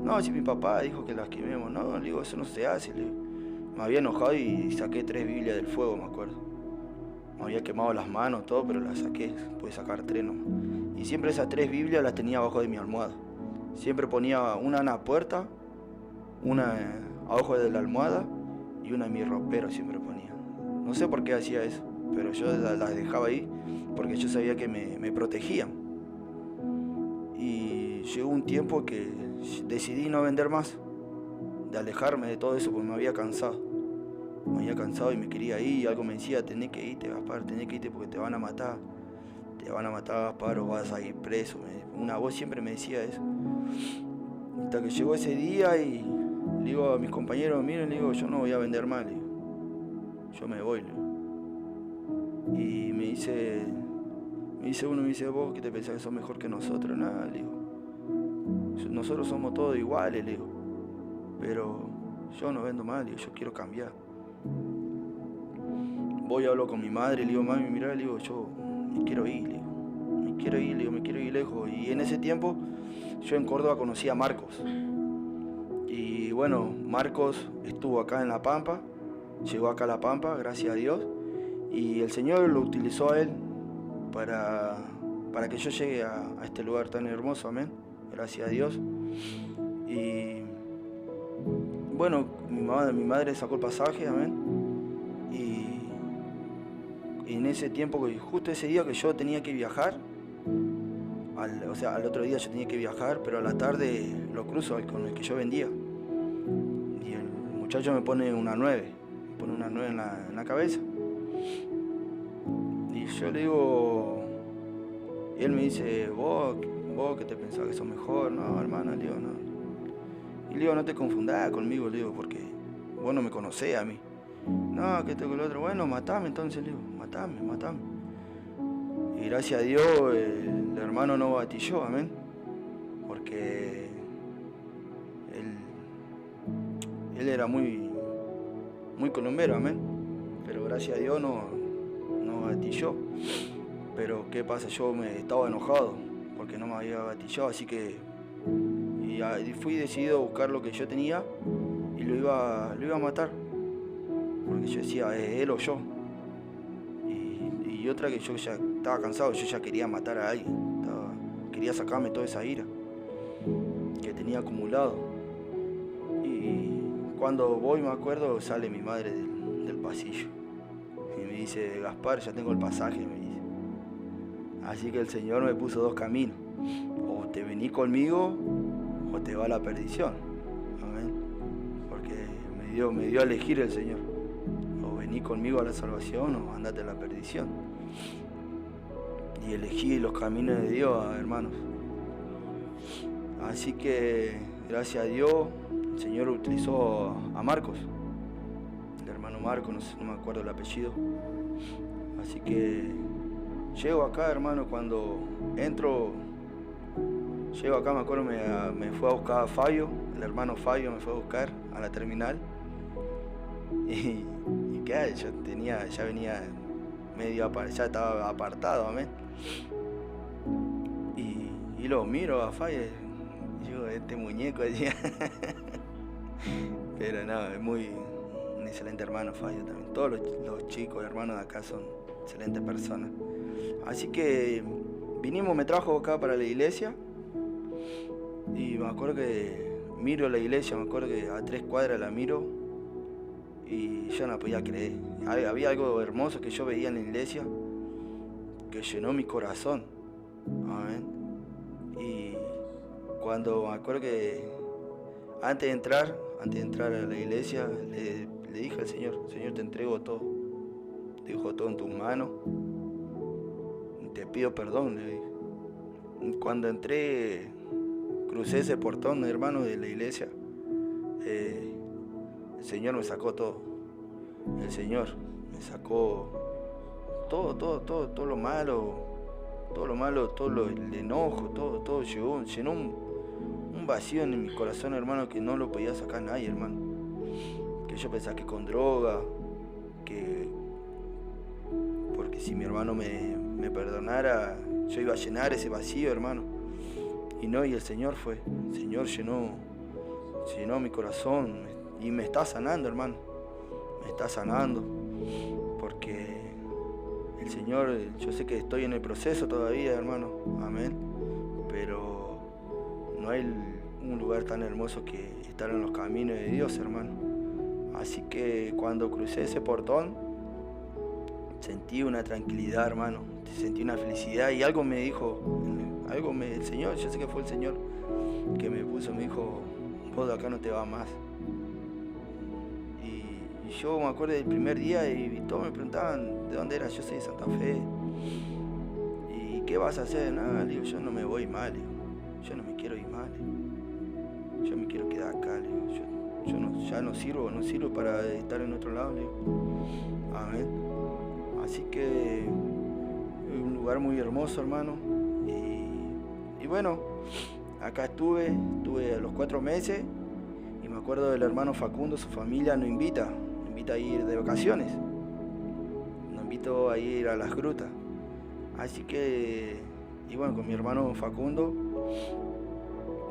no, si mi papá dijo que las quememos. No, le digo, eso no se hace, le digo. Me había enojado y saqué 3 Biblias del fuego, me acuerdo. Me había quemado las manos, todo, pero las saqué, pude sacar 3 nomás. Y siempre esas 3 Biblias las tenía abajo de mi almohada. Siempre ponía una en la puerta, una abajo de la almohada y una en mi ropero siempre ponía. No sé por qué hacía eso, pero yo las dejaba ahí porque yo sabía que me protegían. Y llegó un tiempo que decidí no vender más, de alejarme de todo eso, porque me había cansado. Me había cansado y me quería ir, y algo me decía: tenés que irte, Gaspar, tenés que irte porque te van a matar. Te van a matar, Gaspar, o vas a ir preso. Una voz siempre me decía eso. Hasta que llegó ese día y le digo a mis compañeros: miren, le digo, yo no voy a vender más, le digo. Yo me voy, le digo. Y me dice uno, me dice: vos, ¿qué te pensás que sos mejor que nosotros? Nada, le digo. Nosotros somos todos iguales, le digo. Pero yo no vendo más, le digo, yo quiero cambiar. Voy a hablar con mi madre, le digo: mami, mirá, le digo, yo me quiero ir, le digo. Me quiero ir, le digo, me quiero ir lejos. Y en ese tiempo yo en Córdoba conocí a Marcos. Y bueno, Marcos estuvo acá en La Pampa, llegó acá a La Pampa, gracias a Dios. Y el Señor lo utilizó a él para que yo llegue a este lugar tan hermoso, amén. Gracias a Dios. Y bueno, mi madre sacó el pasaje, amén. Y en ese tiempo, justo ese día que yo tenía que viajar, al otro día yo tenía que viajar, pero a la tarde lo cruzo con el que yo vendía. Y el muchacho me pone una 9 en la cabeza. Y yo le digo, y él me dice: vos que te pensás que sos mejor. No, hermano, le digo, no. Y le digo: no te confundás conmigo, le digo, porque vos no me conocés a mí. No, que esto que lo otro. Bueno, matame entonces, le digo, matame. Y gracias a Dios el hermano no batilló, amén. Porque él era muy columbero, amén. Pero gracias a Dios no gatilló. Pero ¿qué pasa? Yo me estaba enojado porque no me había gatillado, así que y fui decidido a buscar lo que yo tenía y lo iba a matar. Porque yo decía: es él o yo. Y otra, que yo ya estaba cansado, yo ya quería matar a alguien. Quería sacarme toda esa ira que tenía acumulado. Y cuando voy, me acuerdo, sale mi madre del pasillo y me dice: Gaspar, ya tengo el pasaje, me dice. Así que el Señor me puso 2 caminos: o te venís conmigo o te va a la perdición. Amén. Porque me dio a elegir el Señor: o venís conmigo a la salvación o andate a la perdición. Y elegí los caminos de Dios, hermanos. Así que gracias a Dios el Señor utilizó a Marcos, el hermano Marcos, no me acuerdo el apellido. Así que llego acá, hermano, cuando entro, llego acá, me acuerdo, me fue a buscar a Fabio, el hermano Fabio me fue a buscar a la terminal. Y qué, yo ya venía medio, ya estaba apartado, amén. Y lo miro a Fabio y digo: este muñeco, decía. Pero no, es un excelente hermano Fabio también. Todos los chicos hermanos de acá son excelentes personas. Así que vinimos, me trajo acá para la iglesia. Y me acuerdo que miro la iglesia, me acuerdo que a 3 cuadras la miro. Y yo no podía creer. Había algo hermoso que yo veía en la iglesia que llenó mi corazón. Amén. Y cuando me acuerdo que antes de entrar antes de entrar a la iglesia, le dije al Señor, Señor, te entrego todo. Te dejo todo en tus manos. Te pido perdón, le dije. Cuando entré, crucé ese portón, hermano, de la iglesia. El Señor me sacó todo. El Señor me sacó todo lo malo, todo el enojo, todo llenó un vacío en mi corazón, hermano, que no lo podía sacar nadie, hermano. Que yo pensaba que con droga, porque si mi hermano me perdonara, yo iba a llenar ese vacío, hermano. Y no, y el Señor llenó mi corazón y me está sanando, hermano. Me está sanando, porque el Señor, yo sé que estoy en el proceso todavía, hermano, amén, pero no hay un lugar tan hermoso que estar en los caminos de Dios, hermano. Así que cuando crucé ese portón, sentí una tranquilidad, hermano, sentí una felicidad y algo me dijo, el Señor, yo sé que fue el Señor que me dijo, vos de acá no te vas más. Y yo me acuerdo del primer día y todos me preguntaban de dónde era. Yo soy de Santa Fe. ¿Y qué vas a hacer? Nada, le digo, yo no me voy mal, yo no me quiero ir mal, yo me quiero quedar acá, le digo, yo ya no sirvo para estar en otro lado, le digo. Amén. Así que es un lugar muy hermoso, hermano. Y bueno, acá estuve a los 4 meses. Y me acuerdo del hermano Facundo, su familia nos invita a ir de vacaciones. Nos invitó a ir a las grutas. Así que, y bueno, con mi hermano Facundo,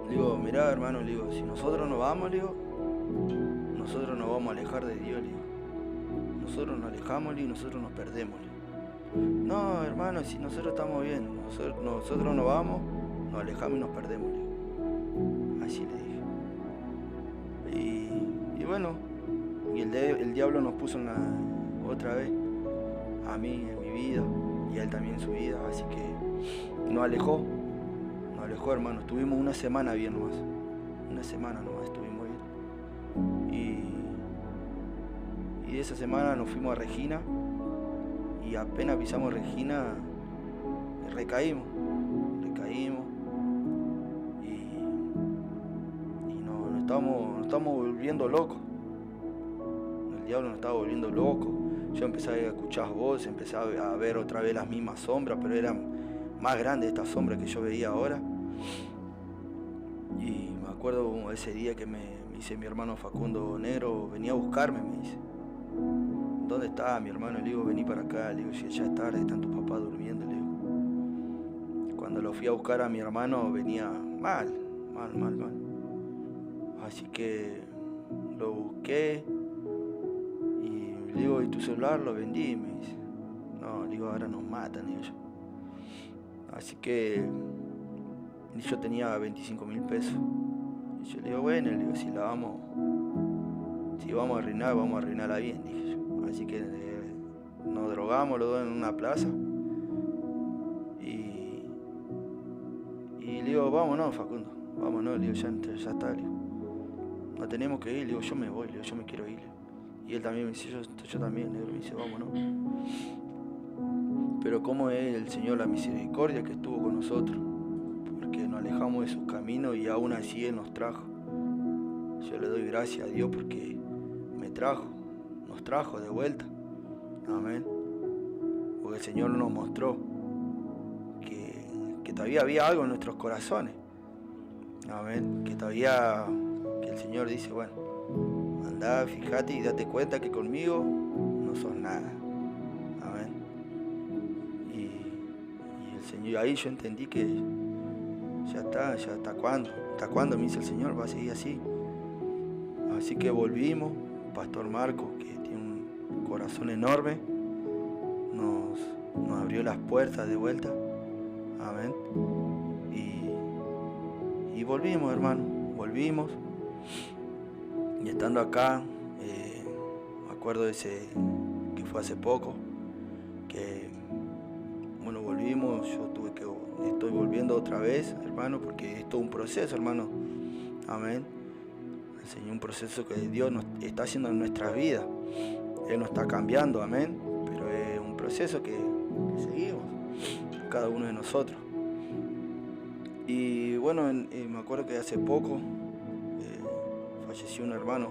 le digo, mirá, hermano, le digo, si nosotros nos vamos, le digo, nosotros nos vamos a alejar de Dios, le digo. Nosotros nos alejamos, le digo, y nosotros nos perdemos, le digo. No, hermano, si nosotros estamos bien, nosotros nos vamos, nos alejamos y nos perdemos, le digo. Así le dije. Y bueno, y el diablo nos puso otra vez, a mí en mi vida y a él también en su vida, así que nos alejó, hermano. Estuvimos una semana bien nomás, estuvimos bien. Y de esa semana nos fuimos a Regina y apenas pisamos Regina, recaímos. Nos estamos volviendo locos. El diablo nos estaba volviendo locos. Yo empecé a escuchar voces, empecé a ver otra vez las mismas sombras, pero eran más grandes estas sombras que yo veía ahora. Y me acuerdo ese día que me dice mi hermano Facundo, negro, venía a buscarme, me dice. ¿Dónde está mi hermano? Le digo, vení para acá. Le digo, si ya es tarde, están tus papás durmiendo, le digo. Cuando lo fui a buscar a mi hermano venía mal. Así que lo busqué y le digo, ¿y tu celular? Lo vendí, me dice. No, le digo, ahora nos matan, digo yo. Así que yo tenía 25.000 pesos. Y yo le digo, bueno, le digo, si vamos a arruinarla bien, dije yo. Así que nos drogamos los dos en una plaza. Y le digo, vámonos, Facundo, vámonos, le digo, ya está, le digo. No tenemos que ir, le digo, yo me voy, le digo, yo me quiero ir. Y él también me dice, yo también, negro, me dice, vámonos. Pero cómo es el Señor la misericordia que estuvo con nosotros, porque nos alejamos de sus caminos y aún así Él nos trajo. Yo le doy gracias a Dios porque nos trajo de vuelta. Amén. Porque el Señor nos mostró que todavía había algo en nuestros corazones. Amén. Que el Señor dice, bueno, andá, fíjate y date cuenta que conmigo no sos nada. Amén. Y el Señor, ahí yo entendí que ya está cuándo, me dice el Señor, va a seguir así. Así que volvimos, Pastor Marcos, que tiene un corazón enorme, nos abrió las puertas de vuelta. Amén. Y volvimos, hermano, y estando acá, me acuerdo de ese que fue hace poco, que bueno, volvimos, estoy volviendo otra vez, hermano, porque es todo un proceso, hermano. Amén. Señor, un proceso que Dios nos está haciendo en nuestras vidas. Él nos está cambiando, amén, pero es un proceso que seguimos, cada uno de nosotros. Y bueno, me acuerdo que hace poco falleció un hermano,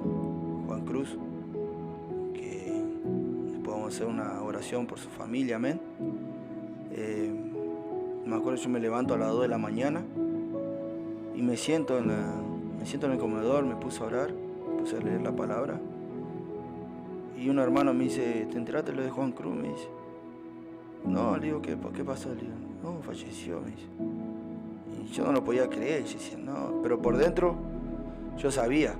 Juan Cruz, que después vamos a hacer una oración por su familia, amén. Me acuerdo, yo me levanto a las 2 de la mañana y me siento en el comedor, me puse a orar, me puse a leer la palabra. Y un hermano me dice, ¿te enteraste de lo de Juan Cruz? Me dice. No, le digo, ¿qué pasó? Le digo, no, falleció, me dice. Y yo no lo podía creer, yo decía, no, pero por dentro yo sabía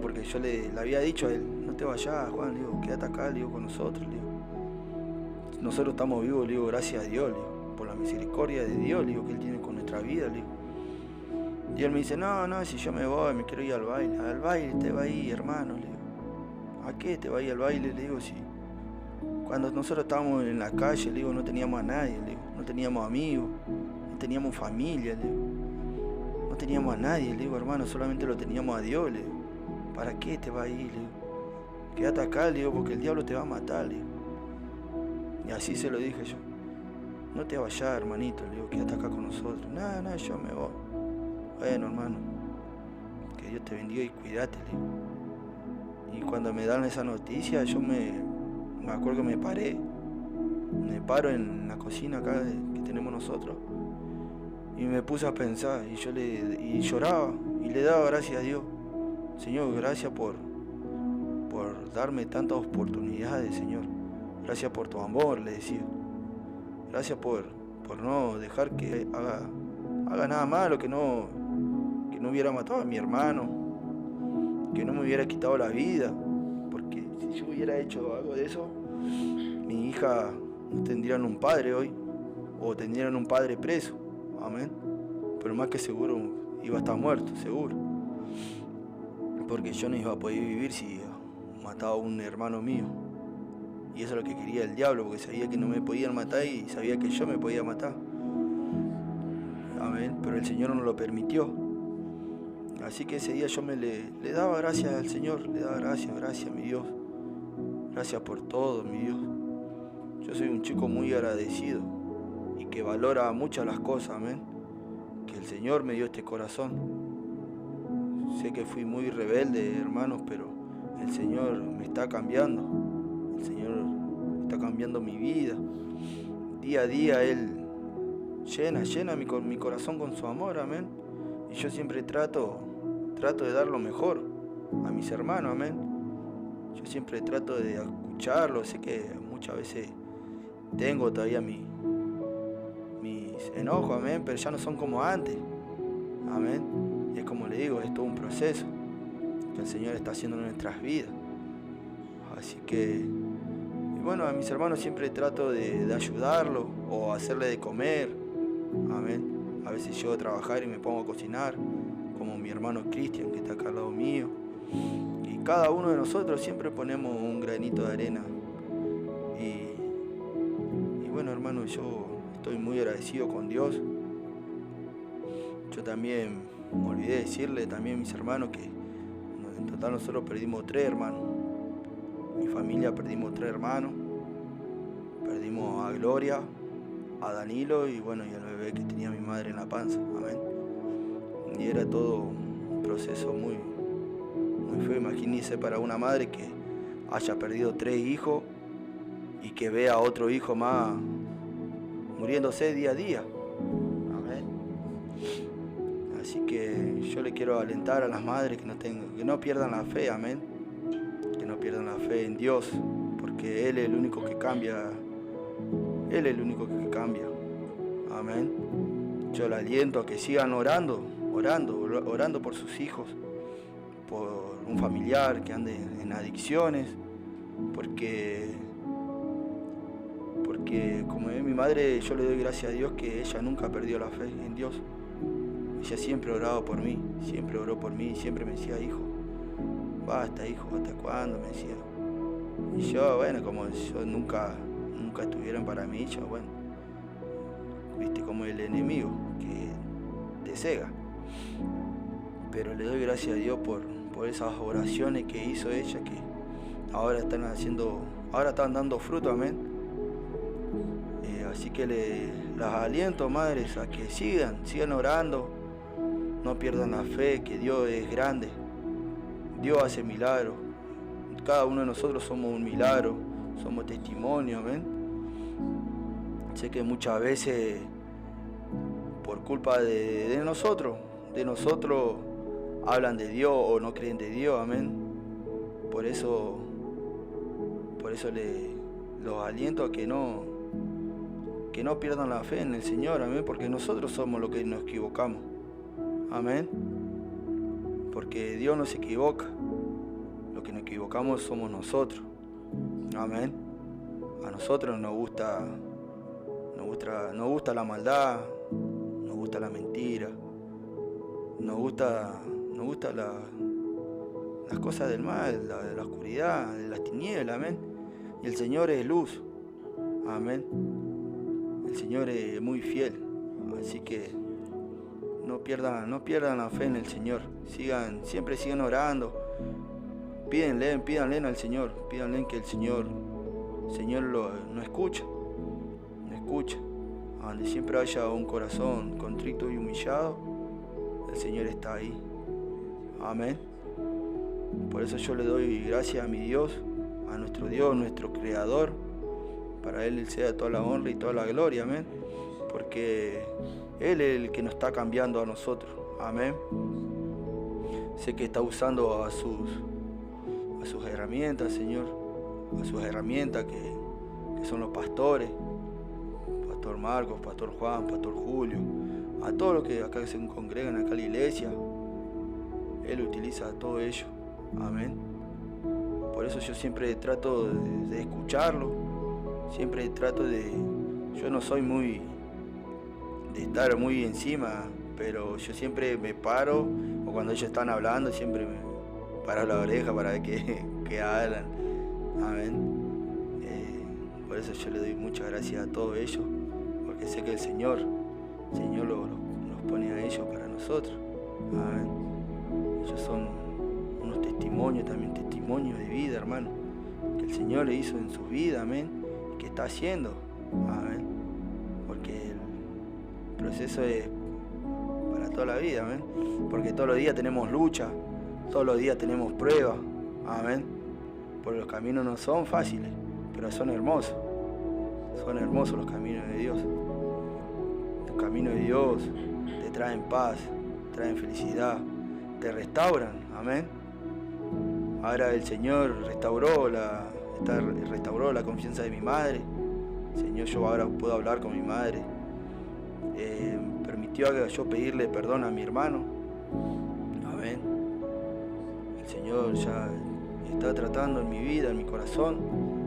porque yo le había dicho a él, no te vayas, Juan, le digo, quédate acá, le digo, con nosotros, le digo. Nosotros estamos vivos, le digo, gracias a Dios, le digo, por la misericordia de Dios, le digo, que Él tiene con nuestra vida, le digo. Y él me dice, no, si yo me voy, me quiero ir al baile te va a ir, hermano, le digo. ¿A qué te va a ir al baile? Le digo, si cuando nosotros estábamos en la calle, le digo, no teníamos a nadie, le digo, no teníamos amigos, no teníamos familia, le digo, no teníamos a nadie, le digo, hermano, solamente lo teníamos a Dios, le digo, ¿para qué te va a ir? Le digo, quédate acá, le digo, porque el diablo te va a matar, le digo. Y así se lo dije yo, no te vayas, hermanito, le digo, quédate acá con nosotros. No, yo me voy. Bueno, hermano, que Dios te bendiga y cuídate, le digo. Y cuando me dan esa noticia, yo me acuerdo que me paro en la cocina acá que tenemos nosotros y me puse a pensar y lloraba y le daba gracias a Dios. Señor, gracias por darme tantas oportunidades, Señor. Gracias por tu amor, le decía. Gracias por no dejar que haga nada malo, que no hubiera matado a mi hermano, que no me hubiera quitado la vida, porque si yo hubiera hecho algo de eso, mi hija no tendrían un padre hoy, o tendrían un padre preso, amén, pero más que seguro iba a estar muerto, seguro, porque yo no iba a poder vivir si mataba a un hermano mío, y eso es lo que quería el diablo, porque sabía que no me podían matar y sabía que yo me podía matar, amén, pero el Señor no lo permitió. Así que ese día yo le daba gracias al Señor, le daba gracias mi Dios. Gracias por todo, mi Dios. Yo soy un chico muy agradecido y que valora muchas las cosas, amén. Que el Señor me dio este corazón. Sé que fui muy rebelde, hermanos, pero el Señor me está cambiando. El Señor está cambiando mi vida. Día a día Él llena mi corazón con su amor, amén. Y yo siempre trato de dar lo mejor a mis hermanos, amén. Yo siempre trato de escucharlos. Sé que muchas veces tengo todavía mis enojos, amén, pero ya no son como antes, amén. Y es como le digo, es todo un proceso que el Señor está haciendo en nuestras vidas. Así que, y bueno, a mis hermanos siempre trato de ayudarlos o hacerle de comer, amén. A veces llego a trabajar y me pongo a cocinar, como mi hermano Cristian, que está acá al lado mío. Y cada uno de nosotros siempre ponemos un granito de arena. Y bueno, hermano, yo estoy muy agradecido con Dios. Yo también me olvidé de decirle también a mis hermanos que en total nosotros perdimos 3 hermanos. Mi familia perdimos 3 hermanos. Perdimos a Gloria, a Danilo y bueno, y al bebé que tenía mi madre en la panza, amén. Y era todo un proceso muy feo. Imagínense para una madre que haya perdido 3 hijos y que vea a otro hijo más muriéndose día a día, amén. Así que yo le quiero alentar a las madres que no pierdan la fe, amén. Que no pierdan la fe en Dios, porque Él es el único que cambia. Él es el único que cambia, amén. Yo le aliento a que sigan orando por sus hijos, por un familiar que ande en adicciones, porque como es mi madre, yo le doy gracias a Dios que ella nunca perdió la fe en Dios. Ella siempre oraba por mí, siempre oró por mí, siempre me decía, hijo, hijo, ¿hasta cuándo? Me decía. Y yo, bueno, como yo nunca estuvieron para mí, yo, bueno, viste como el enemigo que te cega. pero le doy gracias a Dios por esas oraciones que hizo ella, que ahora están dando fruto, amén. Así que las aliento, madres, a que sigan orando, no pierdan la fe, que Dios es grande, Dios hace milagros, cada uno de nosotros somos un milagro, somos testimonio, amén. Sé que muchas veces, por culpa de nosotros, hablan de Dios o no creen de Dios, amén. Por eso los aliento a que no pierdan la fe en el Señor, amén, porque nosotros somos los que nos equivocamos, amén, porque Dios no se equivoca, lo que nos equivocamos somos nosotros, amén. A nosotros nos gusta la maldad, nos gusta la mentira, nos gusta las cosas del mal, la oscuridad, de las tinieblas, amén. Y el Señor es luz, amén. El Señor es muy fiel, así que no pierdan la fe en el Señor. Siempre sigan orando. Pídanle al Señor, pídanle que el Señor no escucha. Donde siempre haya un corazón contrito y humillado, el Señor está ahí. Amén. Por eso yo le doy gracias a mi Dios, a nuestro Dios, nuestro Creador. Para Él sea toda la honra y toda la gloria, amén. Porque Él es el que nos está cambiando a nosotros, amén. Sé que está usando a sus herramientas, Señor, a sus herramientas que son los pastores, Pastor Marcos, Pastor Juan, Pastor Julio, a todos los que acá se congregan acá en la iglesia. Él utiliza a todo ello, amén. Por eso yo siempre trato de escucharlo, siempre trato yo no soy de estar muy encima, pero yo siempre me paro, o cuando ellos están hablando, siempre me paro la oreja para ver qué hablan, amén. Por eso yo le doy muchas gracias a todos ellos, porque sé que el Señor los pone a ellos para nosotros, amén. Ellos son unos testimonios, también testimonios de vida, hermano, que el Señor le hizo en su vida, amén, y que está haciendo, amén, porque el proceso es para toda la vida, amén, porque todos los días tenemos lucha, todos los días tenemos pruebas, amén, porque los caminos no son fáciles, pero son hermosos los caminos de Dios. Los caminos de Dios te traen paz, traen felicidad, te restauran, amén. Ahora el Señor restauró la confianza de mi madre. Señor, yo ahora puedo hablar con mi madre. Permitió que yo pedirle perdón a mi hermano, amén. El Señor ya está tratando en mi vida, en mi corazón,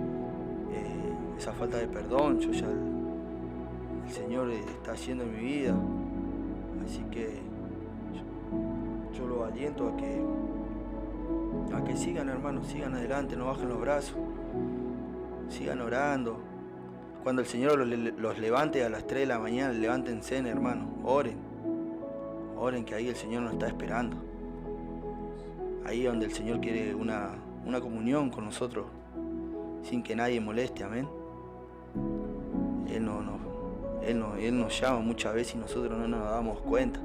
esa falta de perdón. El Señor está haciendo en mi vida, así que yo los aliento a que sigan, hermanos, sigan adelante, no bajen los brazos, sigan orando. Cuando el Señor los levante a las 3 de la mañana, levántense, hermanos, oren, que ahí el Señor nos está esperando. Ahí donde el Señor quiere una comunión con nosotros, sin que nadie moleste, amén. Él nos llama muchas veces y nosotros no nos damos cuenta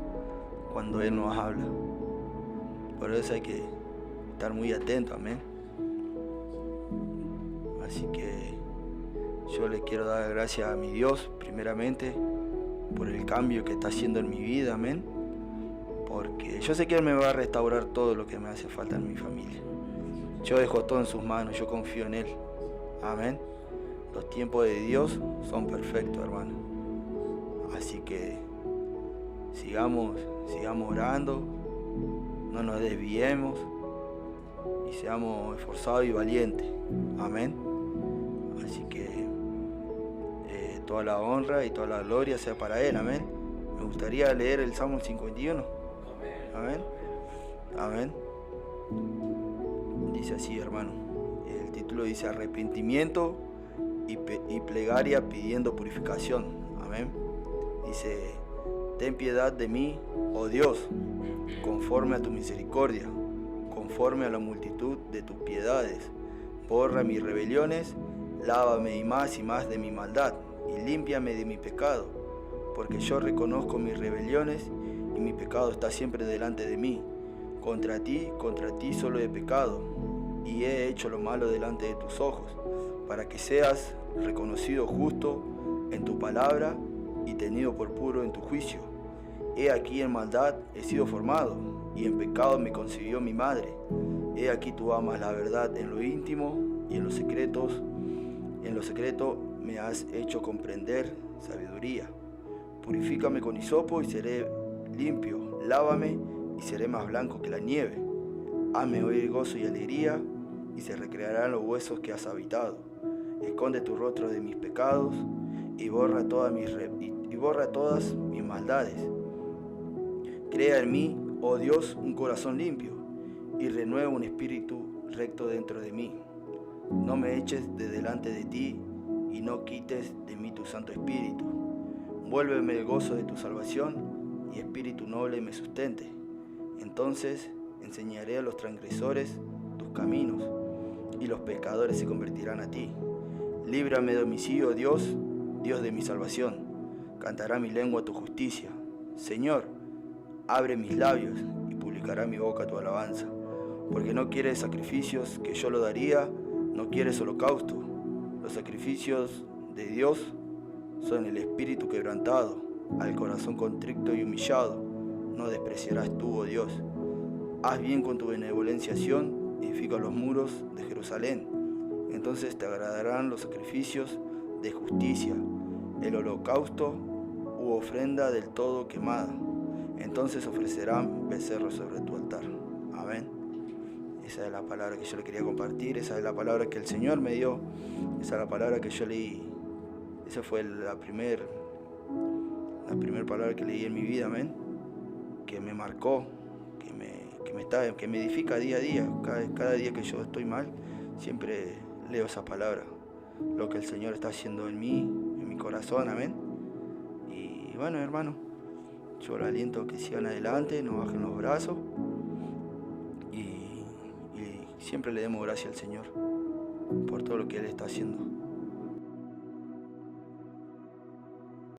cuando Él nos habla. Por eso hay que estar muy atentos, amén. Así que yo le quiero dar gracias a mi Dios, primeramente, por el cambio que está haciendo en mi vida, amén. Porque yo sé que Él me va a restaurar todo lo que me hace falta en mi familia. Yo dejo todo en sus manos, yo confío en Él, amén. Los tiempos de Dios son perfectos, hermano. Así que sigamos orando, no nos desviemos y seamos esforzados y valientes, amén. Así que toda la honra y toda la gloria sea para Él, amén. Me gustaría leer el Salmo 51, amén, amén. Dice así, hermano, el título dice arrepentimiento y plegaria pidiendo purificación, amén. Dice, Ten piedad de mí, oh Dios, conforme a tu misericordia, conforme a la multitud de tus piedades. Borra mis rebeliones, lávame y más de mi maldad, y límpiame de mi pecado, porque yo reconozco mis rebeliones, y mi pecado está siempre delante de mí. Contra ti solo he pecado, y he hecho lo malo delante de tus ojos, para que seas reconocido justo en tu palabra y tenido por puro en tu juicio. He aquí en maldad he sido formado, y en pecado me concibió mi madre. He aquí tú amas la verdad en lo íntimo, y en lo secreto me has hecho comprender sabiduría. Purifícame con hisopo y seré limpio, lávame y seré más blanco que la nieve. Hazme oír gozo y alegría, y se recrearán los huesos que has habitado. Esconde tu rostro de mis pecados, y borra todas mis maldades. Crea en mí, oh Dios, un corazón limpio, y renueva un espíritu recto dentro de mí. No me eches de delante de ti, y no quites de mí tu Santo Espíritu. Vuélveme el gozo de tu salvación, y espíritu noble me sustente. Entonces enseñaré a los transgresores tus caminos, y los pecadores se convertirán a ti. Líbrame de homicidio, Dios, Dios de mi salvación. Cantará mi lengua tu justicia. Señor, abre mis labios, y publicará mi boca tu alabanza. Porque no quieres sacrificios, que yo lo daría, no quieres holocausto. Los sacrificios de Dios son el espíritu quebrantado, al corazón contrito y humillado no despreciarás tú, oh Dios. Haz bien con tu benevolencia, Sión, edifica los muros de Jerusalén. Entonces te agradarán los sacrificios de justicia, el holocausto u ofrenda del todo quemada. Entonces ofrecerán becerros sobre tu altar. Amén. Esa es la palabra que yo le quería compartir, esa es la palabra que el Señor me dio, esa es la palabra que yo leí. Esa fue la primera palabra que leí en mi vida, amén, que me marcó, que me edifica día a día. Cada día que yo estoy mal, siempre leo esa palabra, lo que el Señor está haciendo en mí, en mi corazón, amén. Y bueno, hermano, yo lo aliento a que sigan adelante, no bajen los brazos, y siempre le demos gracias al Señor por todo lo que Él está haciendo.